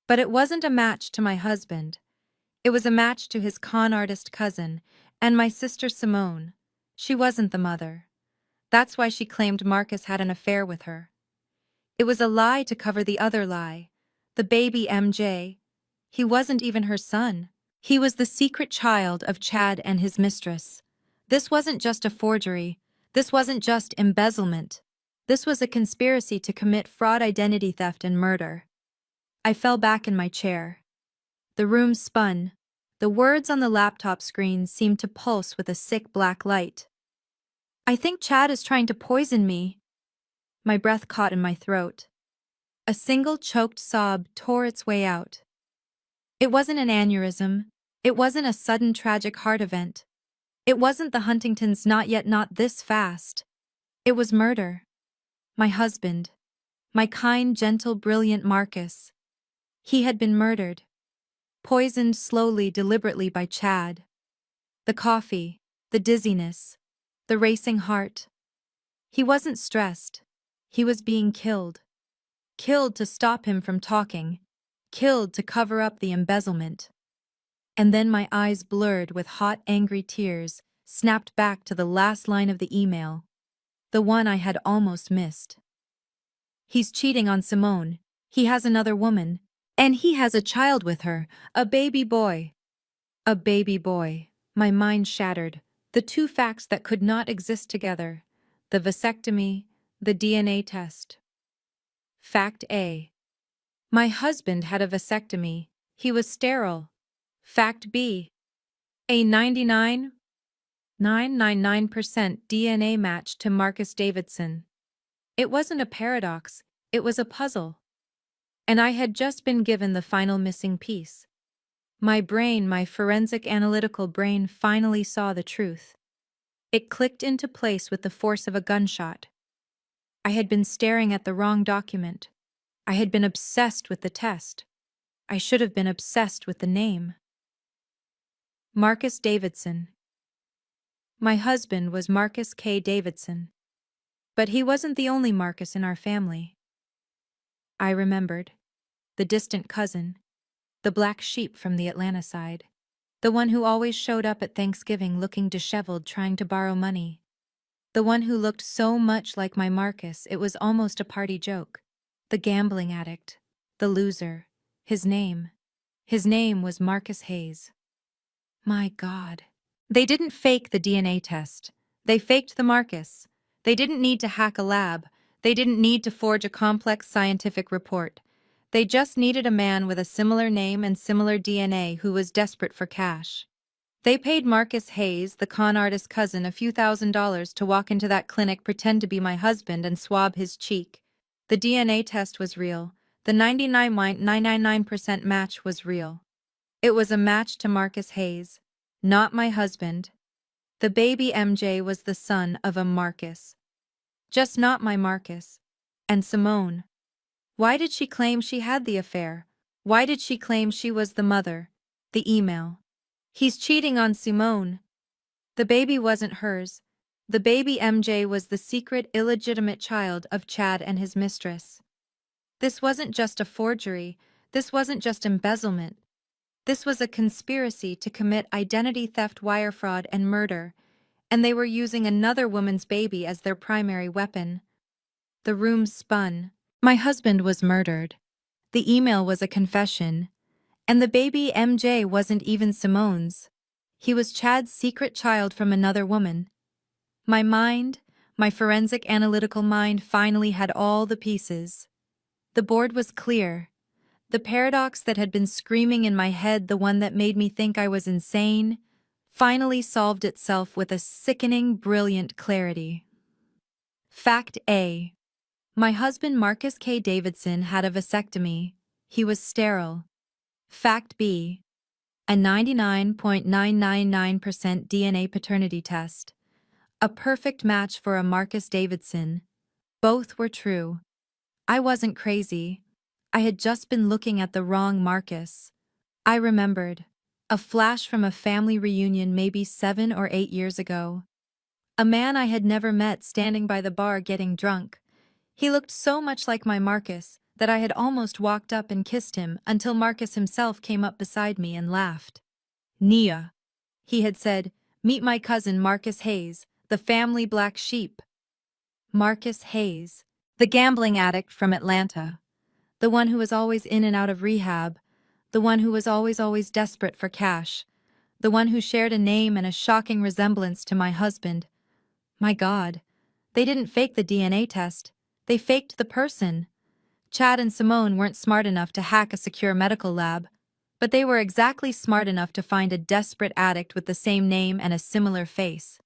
But it wasn't a match to my husband. It was a match to his con artist cousin and my sister Simone. She wasn't the mother. That's why she claimed Marcus had an affair with her. It was a lie to cover the other lie. The baby MJ. He wasn't even her son. He was the secret child of Chad and his mistress. This wasn't just a forgery. This wasn't just embezzlement. This was a conspiracy to commit fraud, identity theft, and murder. I fell back in my chair. The room spun. The words on the laptop screen seemed to pulse with a sick black light. I think Chad is trying to poison me. My breath caught in my throat. A single choked sob tore its way out. It wasn't an aneurysm. It wasn't a sudden tragic heart event. It wasn't the Huntingtons, not yet, not this fast. It was murder. My husband. My kind, gentle, brilliant Marcus. He had been murdered. Poisoned slowly, deliberately by Chad. The coffee, the dizziness, the racing heart. He wasn't stressed. He was being killed. Killed to stop him from talking. Killed to cover up the embezzlement. And then my eyes blurred with hot, angry tears, snapped back to the last line of the email. The one I had almost missed. He's cheating on Simone. He has another woman. And he has a child with her, a baby boy. A baby boy. My mind shattered. The two facts that could not exist together. The vasectomy, the DNA test. Fact A. My husband had a vasectomy. He was sterile. Fact B. A 99.999% DNA match to Marcus Davidson. It wasn't a paradox, it was a puzzle. And I had just been given the final missing piece. My brain, my forensic analytical brain, finally saw the truth. It clicked into place with the force of a gunshot. I had been staring at the wrong document. I had been obsessed with the test. I should have been obsessed with the name. Marcus Davidson. My husband was Marcus K. Davidson. But he wasn't the only Marcus in our family. I remembered. The distant cousin. The black sheep from the Atlanta side. The one who always showed up at Thanksgiving looking disheveled, trying to borrow money. The one who looked so much like my Marcus it was almost a party joke. The gambling addict. The loser. His name. His name was Marcus Hayes. My God. They didn't fake the DNA test. They faked the Marcus. They didn't need to hack a lab. They didn't need to forge a complex scientific report. They just needed a man with a similar name and similar DNA who was desperate for cash. They paid Marcus Hayes, the con artist cousin, a few $1,000s to walk into that clinic, pretend to be my husband, and swab his cheek. The DNA test was real. The 99.999% match was real. It was a match to Marcus Hayes, not my husband. The baby MJ was the son of a Marcus. Just not my Marcus. And Simone. Why did she claim she had the affair? Why did she claim she was the mother? The email. He's cheating on Simone. The baby wasn't hers. The baby MJ was the secret, illegitimate child of Chad and his mistress. This wasn't just a forgery. This wasn't just embezzlement. This was a conspiracy to commit identity theft, wire fraud, and murder, and they were using another woman's baby as their primary weapon. The room spun. My husband was murdered. The email was a confession. And the baby MJ wasn't even Simone's. He was Chad's secret child from another woman. My mind, my forensic analytical mind, finally had all the pieces. The board was clear. The paradox that had been screaming in my head, the one that made me think I was insane, finally solved itself with a sickening, brilliant clarity. Fact A. My husband Marcus K. Davidson had a vasectomy. He was sterile. Fact B. A 99.999% DNA paternity test. A perfect match for a Marcus Davidson. Both were true. I wasn't crazy. I had just been looking at the wrong Marcus. I remembered. A flash from a family reunion maybe 7 or 8 years ago. A man I had never met standing by the bar getting drunk. He looked so much like my Marcus that I had almost walked up and kissed him until Marcus himself came up beside me and laughed. "Nia," he had said, "meet my cousin Marcus Hayes, the family black sheep." Marcus Hayes, the gambling addict from Atlanta. The one who was always in and out of rehab, the one who was always desperate for cash, the one who shared a name and a shocking resemblance to my husband. My God, they didn't fake the DNA test. They faked the person. Chad and Simone weren't smart enough to hack a secure medical lab, but they were exactly smart enough to find a desperate addict with the same name and a similar face.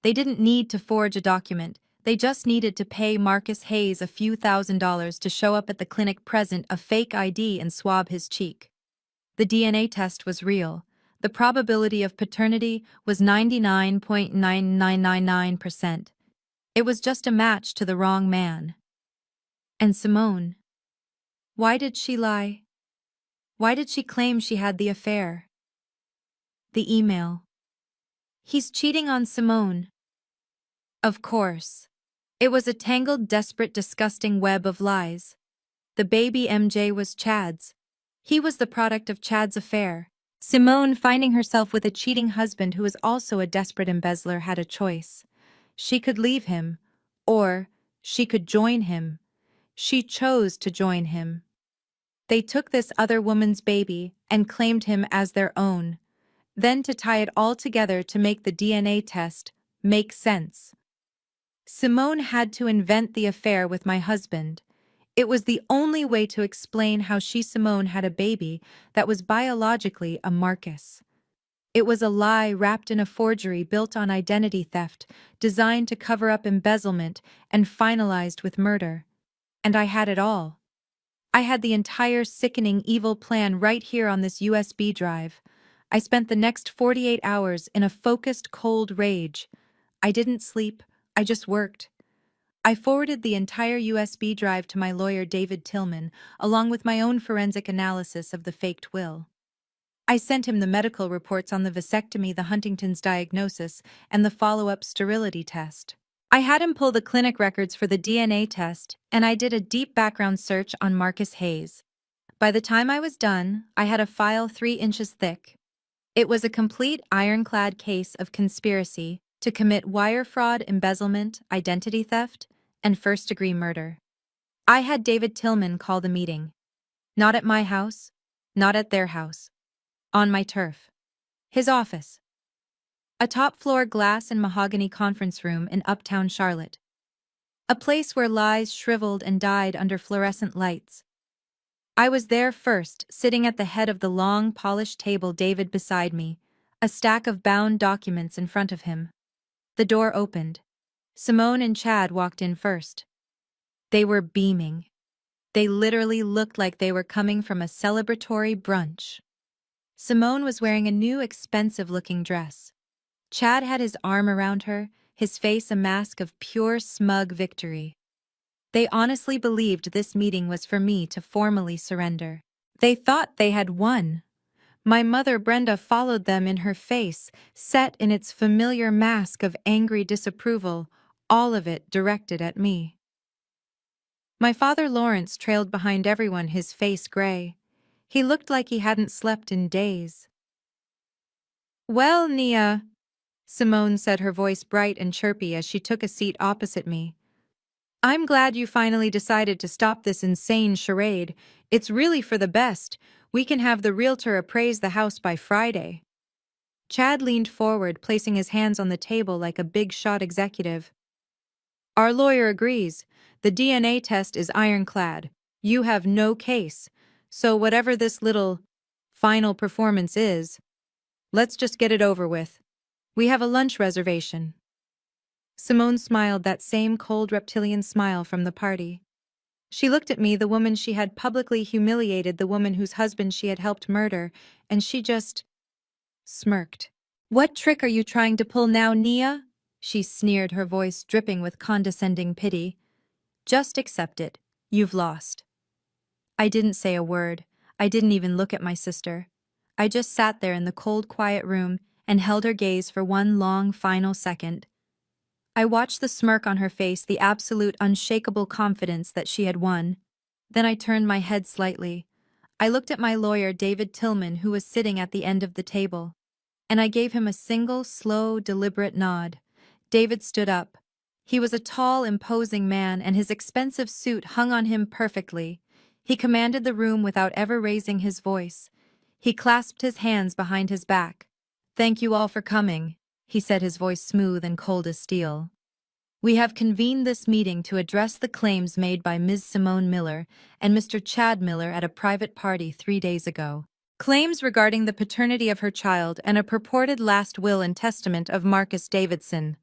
They didn't need to forge a document. They just needed to pay Marcus Hayes a few $1,000s to show up at the clinic present a fake ID and swab his cheek. The DNA test was real. The probability of paternity was 99.9999%. It was just a match to the wrong man. And Simone? Why did she lie? Why did she claim she had the affair? The email. He's cheating on Simone. Of course. It was a tangled, desperate, disgusting web of lies. The baby MJ was Chad's. He was the product of Chad's affair. Simone, finding herself with a cheating husband who was also a desperate embezzler, had a choice. She could leave him, or she could join him. She chose to join him. They took this other woman's baby and claimed him as their own, then to tie it all together to make the DNA test make sense. Simone had to invent the affair with my husband. It was the only way to explain how she, Simone, had a baby that was biologically a Marcus. It was a lie wrapped in a forgery built on identity theft, designed to cover up embezzlement and finalized with murder. And I had it all. I had the entire sickening evil plan right here on this USB drive. I spent the next 48 hours in a focused cold rage. I didn't sleep, I just worked. I forwarded the entire USB drive to my lawyer David Tillman, along with my own forensic analysis of the faked will. I sent him the medical reports on the vasectomy, the Huntington's diagnosis, and the follow-up sterility test. I had him pull the clinic records for the DNA test, and I did a deep background search on Marcus Hayes. By the time I was done, I had a file 3 inches thick. It was a complete ironclad case of conspiracy to commit wire fraud, embezzlement, identity theft, and first-degree murder. I had David Tillman call the meeting. Not at my house, not at their house. On my turf. His office. A top-floor glass and mahogany conference room in uptown Charlotte. A place where lies shriveled and died under fluorescent lights. I was there first, sitting at the head of the long, polished table, David beside me, a stack of bound documents in front of him. The door opened. Simone and Chad walked in first. They were beaming. They literally looked like they were coming from a celebratory brunch. Simone was wearing a new, expensive-looking dress. Chad had his arm around her, his face a mask of pure, smug victory. They honestly believed this meeting was for me to formally surrender. They thought they had won. My mother Brenda followed them in her face, set in its familiar mask of angry disapproval, all of it directed at me. My father Lawrence trailed behind everyone, his face gray. He looked like he hadn't slept in days. "Well, Nia," Simone said, her voice bright and chirpy as she took a seat opposite me. "I'm glad you finally decided to stop this insane charade. It's really for the best. We can have the realtor appraise the house by Friday." Chad leaned forward, placing his hands on the table like a big-shot executive. "Our lawyer agrees. The DNA test is ironclad. You have no case. So whatever this little final performance is, let's just get it over with. We have a lunch reservation." Simone smiled, that same cold reptilian smile from the party. She looked at me, the woman she had publicly humiliated, the woman whose husband she had helped murder, and she just smirked. "What trick are you trying to pull now, Nia?" She sneered, her voice dripping with condescending pity. "Just accept it. You've lost." I didn't say a word. I didn't even look at my sister. I just sat there in the cold, quiet room and held her gaze for one long, final second. I watched the smirk on her face, the absolute, unshakable confidence that she had won. Then I turned my head slightly. I looked at my lawyer, David Tillman, who was sitting at the end of the table. And I gave him a single, slow, deliberate nod. David stood up. He was a tall, imposing man, and his expensive suit hung on him perfectly. He commanded the room without ever raising his voice. He clasped his hands behind his back. "Thank you all for coming," he said, his voice smooth and cold as steel. "We have convened this meeting to address the claims made by Ms. Simone Miller and Mr. Chad Miller at a private party 3 days ago. Claims regarding the paternity of her child and a purported last will and testament of Marcus Davidson."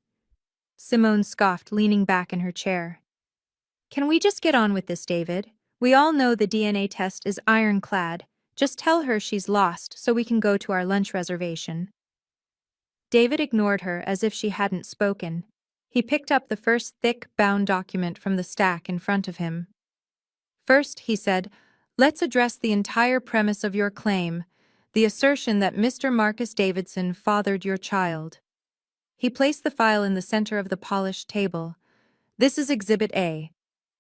Simone scoffed, leaning back in her chair. "Can we just get on with this, David? We all know the DNA test is ironclad. Just tell her she's lost so we can go to our lunch reservation." David ignored her as if she hadn't spoken. He picked up the first thick, bound document from the stack in front of him. "First," he said, "let's address the entire premise of your claim, the assertion that Mr. Marcus Davidson fathered your child." He placed the file in the center of the polished table. "This is Exhibit A.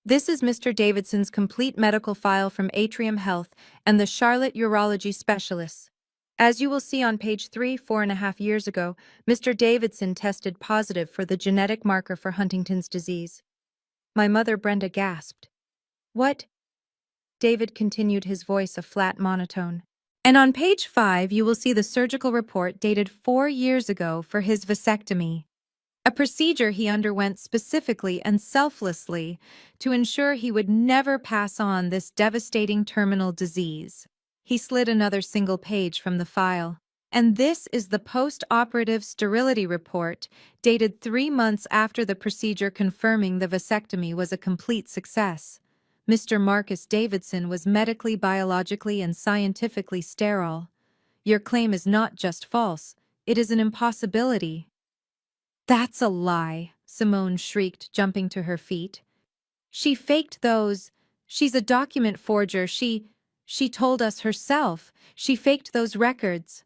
This is Mr. Davidson's complete medical file from Atrium Health and the Charlotte urology specialists. As you will see on page 3, 4.5 years ago, Mr. Davidson tested positive for the genetic marker for Huntington's disease." My mother, Brenda, gasped. "What?" David continued, his voice a flat monotone. "And on page 5 you will see the surgical report dated 4 years ago for his vasectomy. A procedure he underwent specifically and selflessly to ensure he would never pass on this devastating terminal disease." He slid another single page from the file. "And this is the post-operative sterility report, dated 3 months after the procedure, confirming the vasectomy was a complete success. Mr. Marcus Davidson was medically, biologically, and scientifically sterile. Your claim is not just false, it is an impossibility." "That's a lie," Simone shrieked, jumping to her feet. "She faked those. She's a document forger. She told us herself. She faked those records."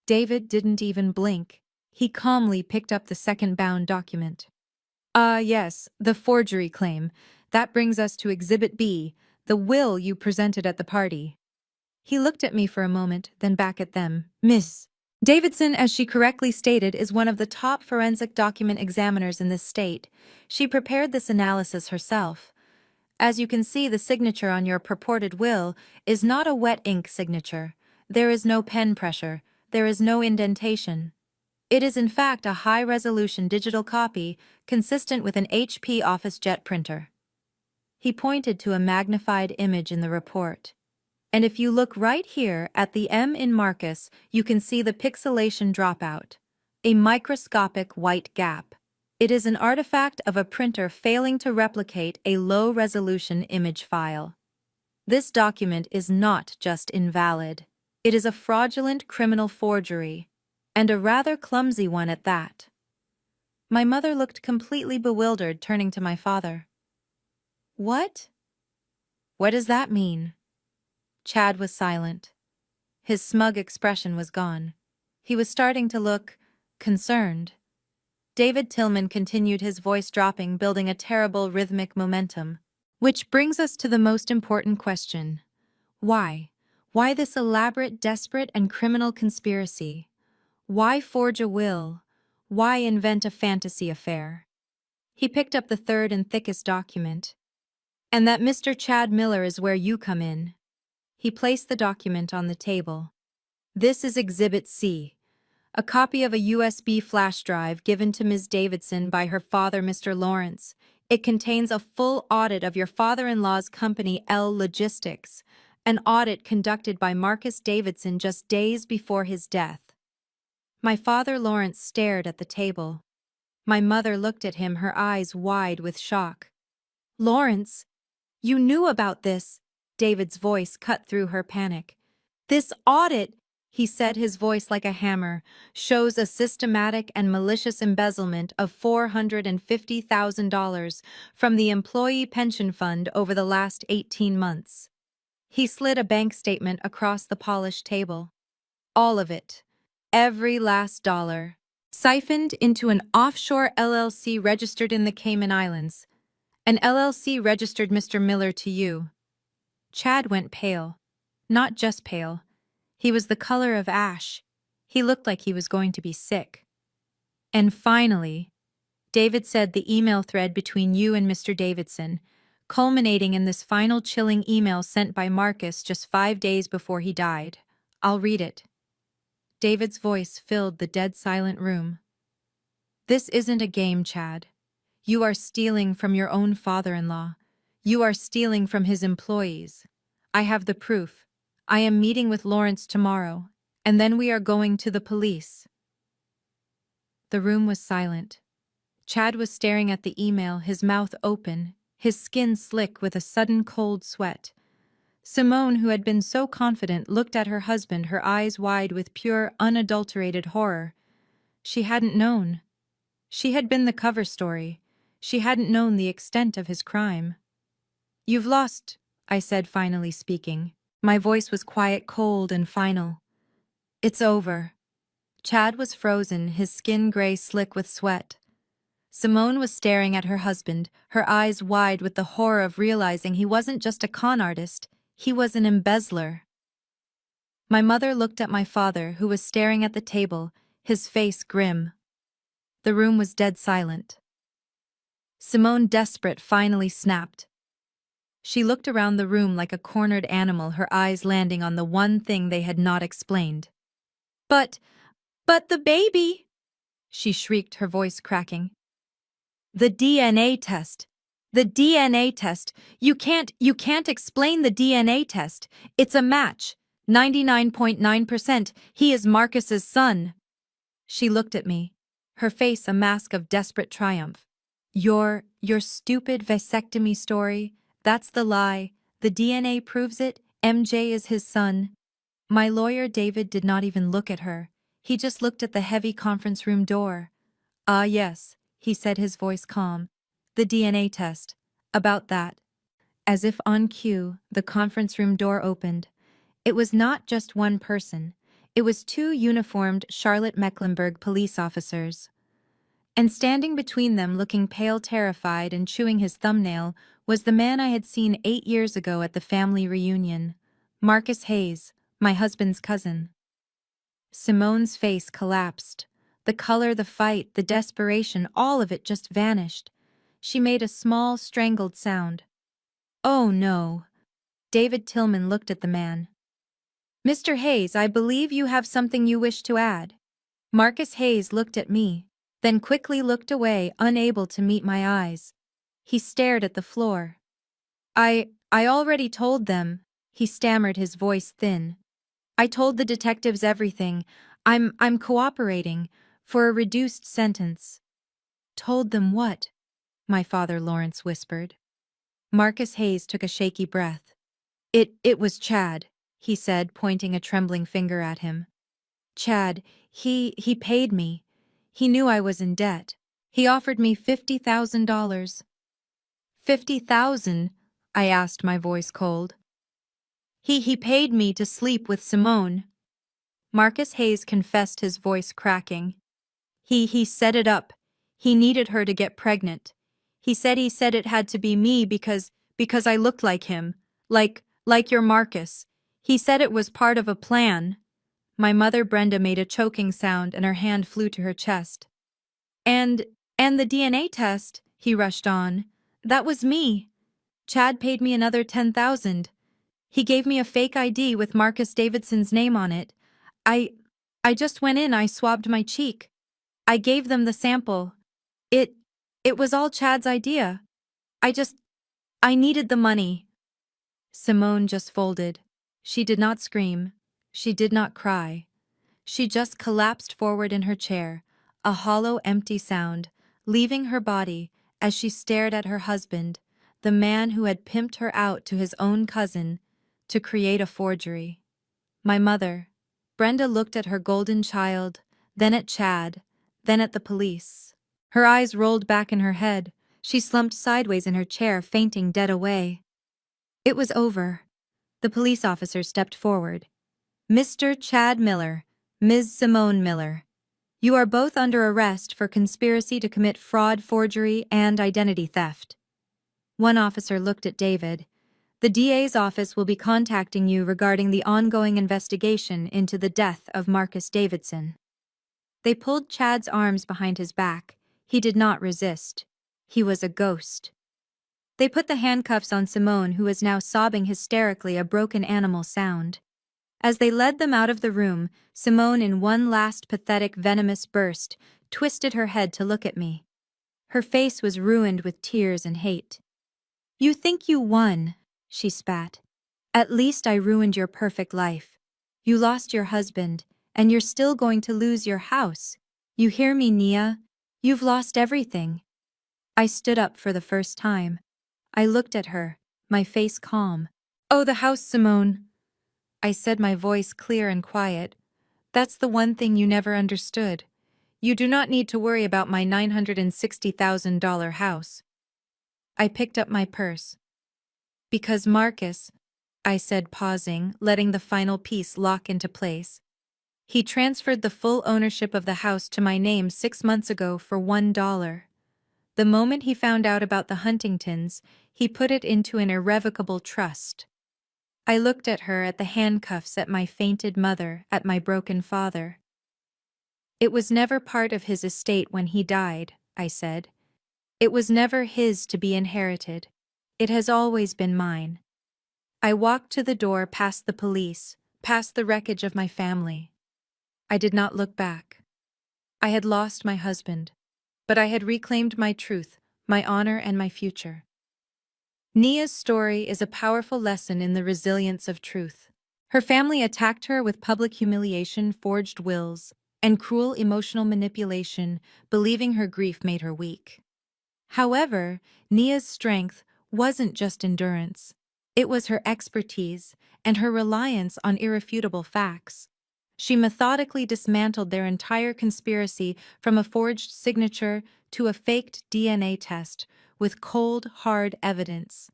David didn't even blink. He calmly picked up the second bound document. Yes, the forgery claim. That brings us to Exhibit B, the will you presented at the party." He looked at me for a moment, then back at them. "Miss Davidson, as she correctly stated, is one of the top forensic document examiners in this state. She prepared this analysis herself. As you can see, the signature on your purported will is not a wet ink signature. There is no pen pressure. There is no indentation. It is in fact a high-resolution digital copy consistent with an HP OfficeJet printer." He pointed to a magnified image in the report. "And if you look right here at the M in Marcus, you can see the pixelation dropout, a microscopic white gap. It is an artifact of a printer failing to replicate a low-resolution image file. This document is not just invalid. It is a fraudulent criminal forgery, and a rather clumsy one at that." My mother looked completely bewildered, turning to my father. "What? What does that mean?" Chad was silent. His smug expression was gone. He was starting to look concerned. David Tillman continued, his voice dropping, building a terrible rhythmic momentum. "Which brings us to the most important question. Why? Why this elaborate, desperate, and criminal conspiracy? Why forge a will? Why invent a fantasy affair?" He picked up the third and thickest document. "And that Mr. Chad Miller is where you come in." He placed the document on the table. "This is Exhibit C, a copy of a USB flash drive given to Ms. Davidson by her father, Mr. Lawrence. It contains a full audit of your father-in-law's company, L Logistics, an audit conducted by Marcus Davidson just days before his death." My father, Lawrence, stared at the table. My mother looked at him, her eyes wide with shock. "Lawrence, you knew about this?" David's voice cut through her panic. "This audit," he said, his voice like a hammer, "shows a systematic and malicious embezzlement of $450,000 from the Employee Pension Fund over the last 18 months. He slid a bank statement across the polished table. "All of it. Every last dollar. Siphoned into an offshore LLC registered in the Cayman Islands. An LLC registered Mr. Miller to you." Chad went pale. Not just pale. He was the color of ash. He looked like he was going to be sick. "And finally," David said, "the email thread between you and Mr. Davidson, culminating in this final chilling email sent by Marcus just 5 days before he died. I'll read it. David's voice filled the dead silent room. This isn't a game, Chad. You are stealing from your own father-in-law. You are stealing from his employees. I have the proof. I am meeting with Lawrence tomorrow, and then we are going to the police. The room was silent. Chad was staring at the email, his mouth open, his skin slick with a sudden cold sweat. Simone, who had been so confident, looked at her husband, her eyes wide with pure, unadulterated horror. She hadn't known. She had been the cover story. She hadn't known the extent of his crime. You've lost, I said, finally speaking. My voice was quiet, cold, and final. It's over. Chad was frozen, his skin gray slick with sweat. Simone was staring at her husband, her eyes wide with the horror of realizing he wasn't just a con artist, he was an embezzler. My mother looked at my father, who was staring at the table, his face grim. The room was dead silent. Simone, desperate, finally snapped. She looked around the room like a cornered animal, her eyes landing on the one thing they had not explained. But the baby! She shrieked, her voice cracking. The DNA test. The DNA test. You can't explain the DNA test. It's a match. 99.9%. He is Marcus's son. She looked at me, her face a mask of desperate triumph. Your stupid vasectomy story, that's the lie. The DNA proves it. MJ is his son. My lawyer David did not even look at her. He just looked at the heavy conference room door. Ah, yes, he said, his voice calm. The DNA test. About that. As if on cue, the conference room door opened. It was not just one person. It was two uniformed Charlotte Mecklenburg police officers. And standing between them, looking pale, terrified, and chewing his thumbnail, was the man I had seen 8 years ago at the family reunion. Marcus Hayes, my husband's cousin. Simone's face collapsed. The color, the fight, the desperation, all of it just vanished. She made a small, strangled sound. Oh no. David Tillman looked at the man. Mr. Hayes, I believe you have something you wish to add. Marcus Hayes looked at me, then quickly looked away, unable to meet my eyes. He stared at the floor. I already told them, he stammered, his voice thin. I told the detectives everything. I'm cooperating for a reduced sentence. Told them what? My father Lawrence whispered. Marcus Hayes took a shaky breath. It was Chad, he said, pointing a trembling finger at him. Chad, he paid me. He knew I was in debt. He offered me $50,000. 50,000? I asked, my voice cold. He paid me to sleep with Simone. Marcus Hayes confessed, his voice cracking. He set it up. He needed her to get pregnant. He said it had to be me because I looked like him. Like your Marcus. He said it was part of a plan. My mother Brenda made a choking sound and her hand flew to her chest. And the DNA test, he rushed on. That was me. Chad paid me another 10,000. He gave me a fake ID with Marcus Davidson's name on it. I just went in, I swabbed my cheek. I gave them the sample. It was all Chad's idea. I needed the money. Simone just folded. She did not scream. She did not cry. She just collapsed forward in her chair, a hollow, empty sound, leaving her body as she stared at her husband, the man who had pimped her out to his own cousin to create a forgery. My mother, Brenda, looked at her golden child, then at Chad, then at the police. Her eyes rolled back in her head. She slumped sideways in her chair, fainting dead away. It was over. The police officer stepped forward. Mr. Chad Miller, Ms. Simone Miller, you are both under arrest for conspiracy to commit fraud, forgery, and identity theft. One officer looked at David. The DA's office will be contacting you regarding the ongoing investigation into the death of Marcus Davidson. They pulled Chad's arms behind his back. He did not resist. He was a ghost. They put the handcuffs on Simone, who was now sobbing hysterically, a broken animal sound. As they led them out of the room, Simone, in one last pathetic venomous burst, twisted her head to look at me. Her face was ruined with tears and hate. "You think you won," she spat. "At least I ruined your perfect life. You lost your husband, and you're still going to lose your house. You hear me, Nia? You've lost everything." I stood up for the first time. I looked at her, my face calm. "Oh, the house, Simone," I said, my voice clear and quiet. "That's the one thing you never understood. You do not need to worry about my $960,000 house." I picked up my purse. "Because Marcus," I said, pausing, letting the final piece lock into place. "He transferred the full ownership of the house to my name 6 months ago for $1. The moment he found out about the Huntingtons, he put it into an irrevocable trust." I looked at her, at the handcuffs, at my fainted mother, at my broken father. "It was never part of his estate when he died," I said. "It was never his to be inherited. It has always been mine." I walked to the door, past the police, past the wreckage of my family. I did not look back. I had lost my husband, but I had reclaimed my truth, my honor, and my future. Nia's story is a powerful lesson in the resilience of truth. Her family attacked her with public humiliation, forged wills, and cruel emotional manipulation, believing her grief made her weak. However, Nia's strength wasn't just endurance. It was her expertise and her reliance on irrefutable facts. She methodically dismantled their entire conspiracy, from a forged signature to a faked DNA test, with cold, hard evidence.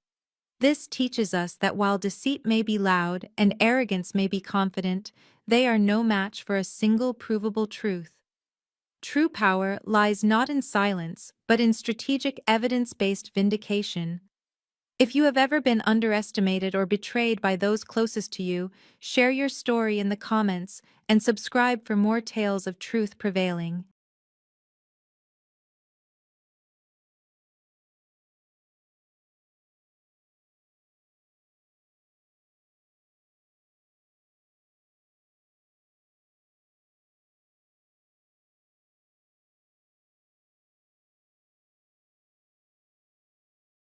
This teaches us that while deceit may be loud and arrogance may be confident, they are no match for a single provable truth. True power lies not in silence, but in strategic evidence-based vindication. If you have ever been underestimated or betrayed by those closest to you, share your story in the comments and subscribe for more tales of truth prevailing.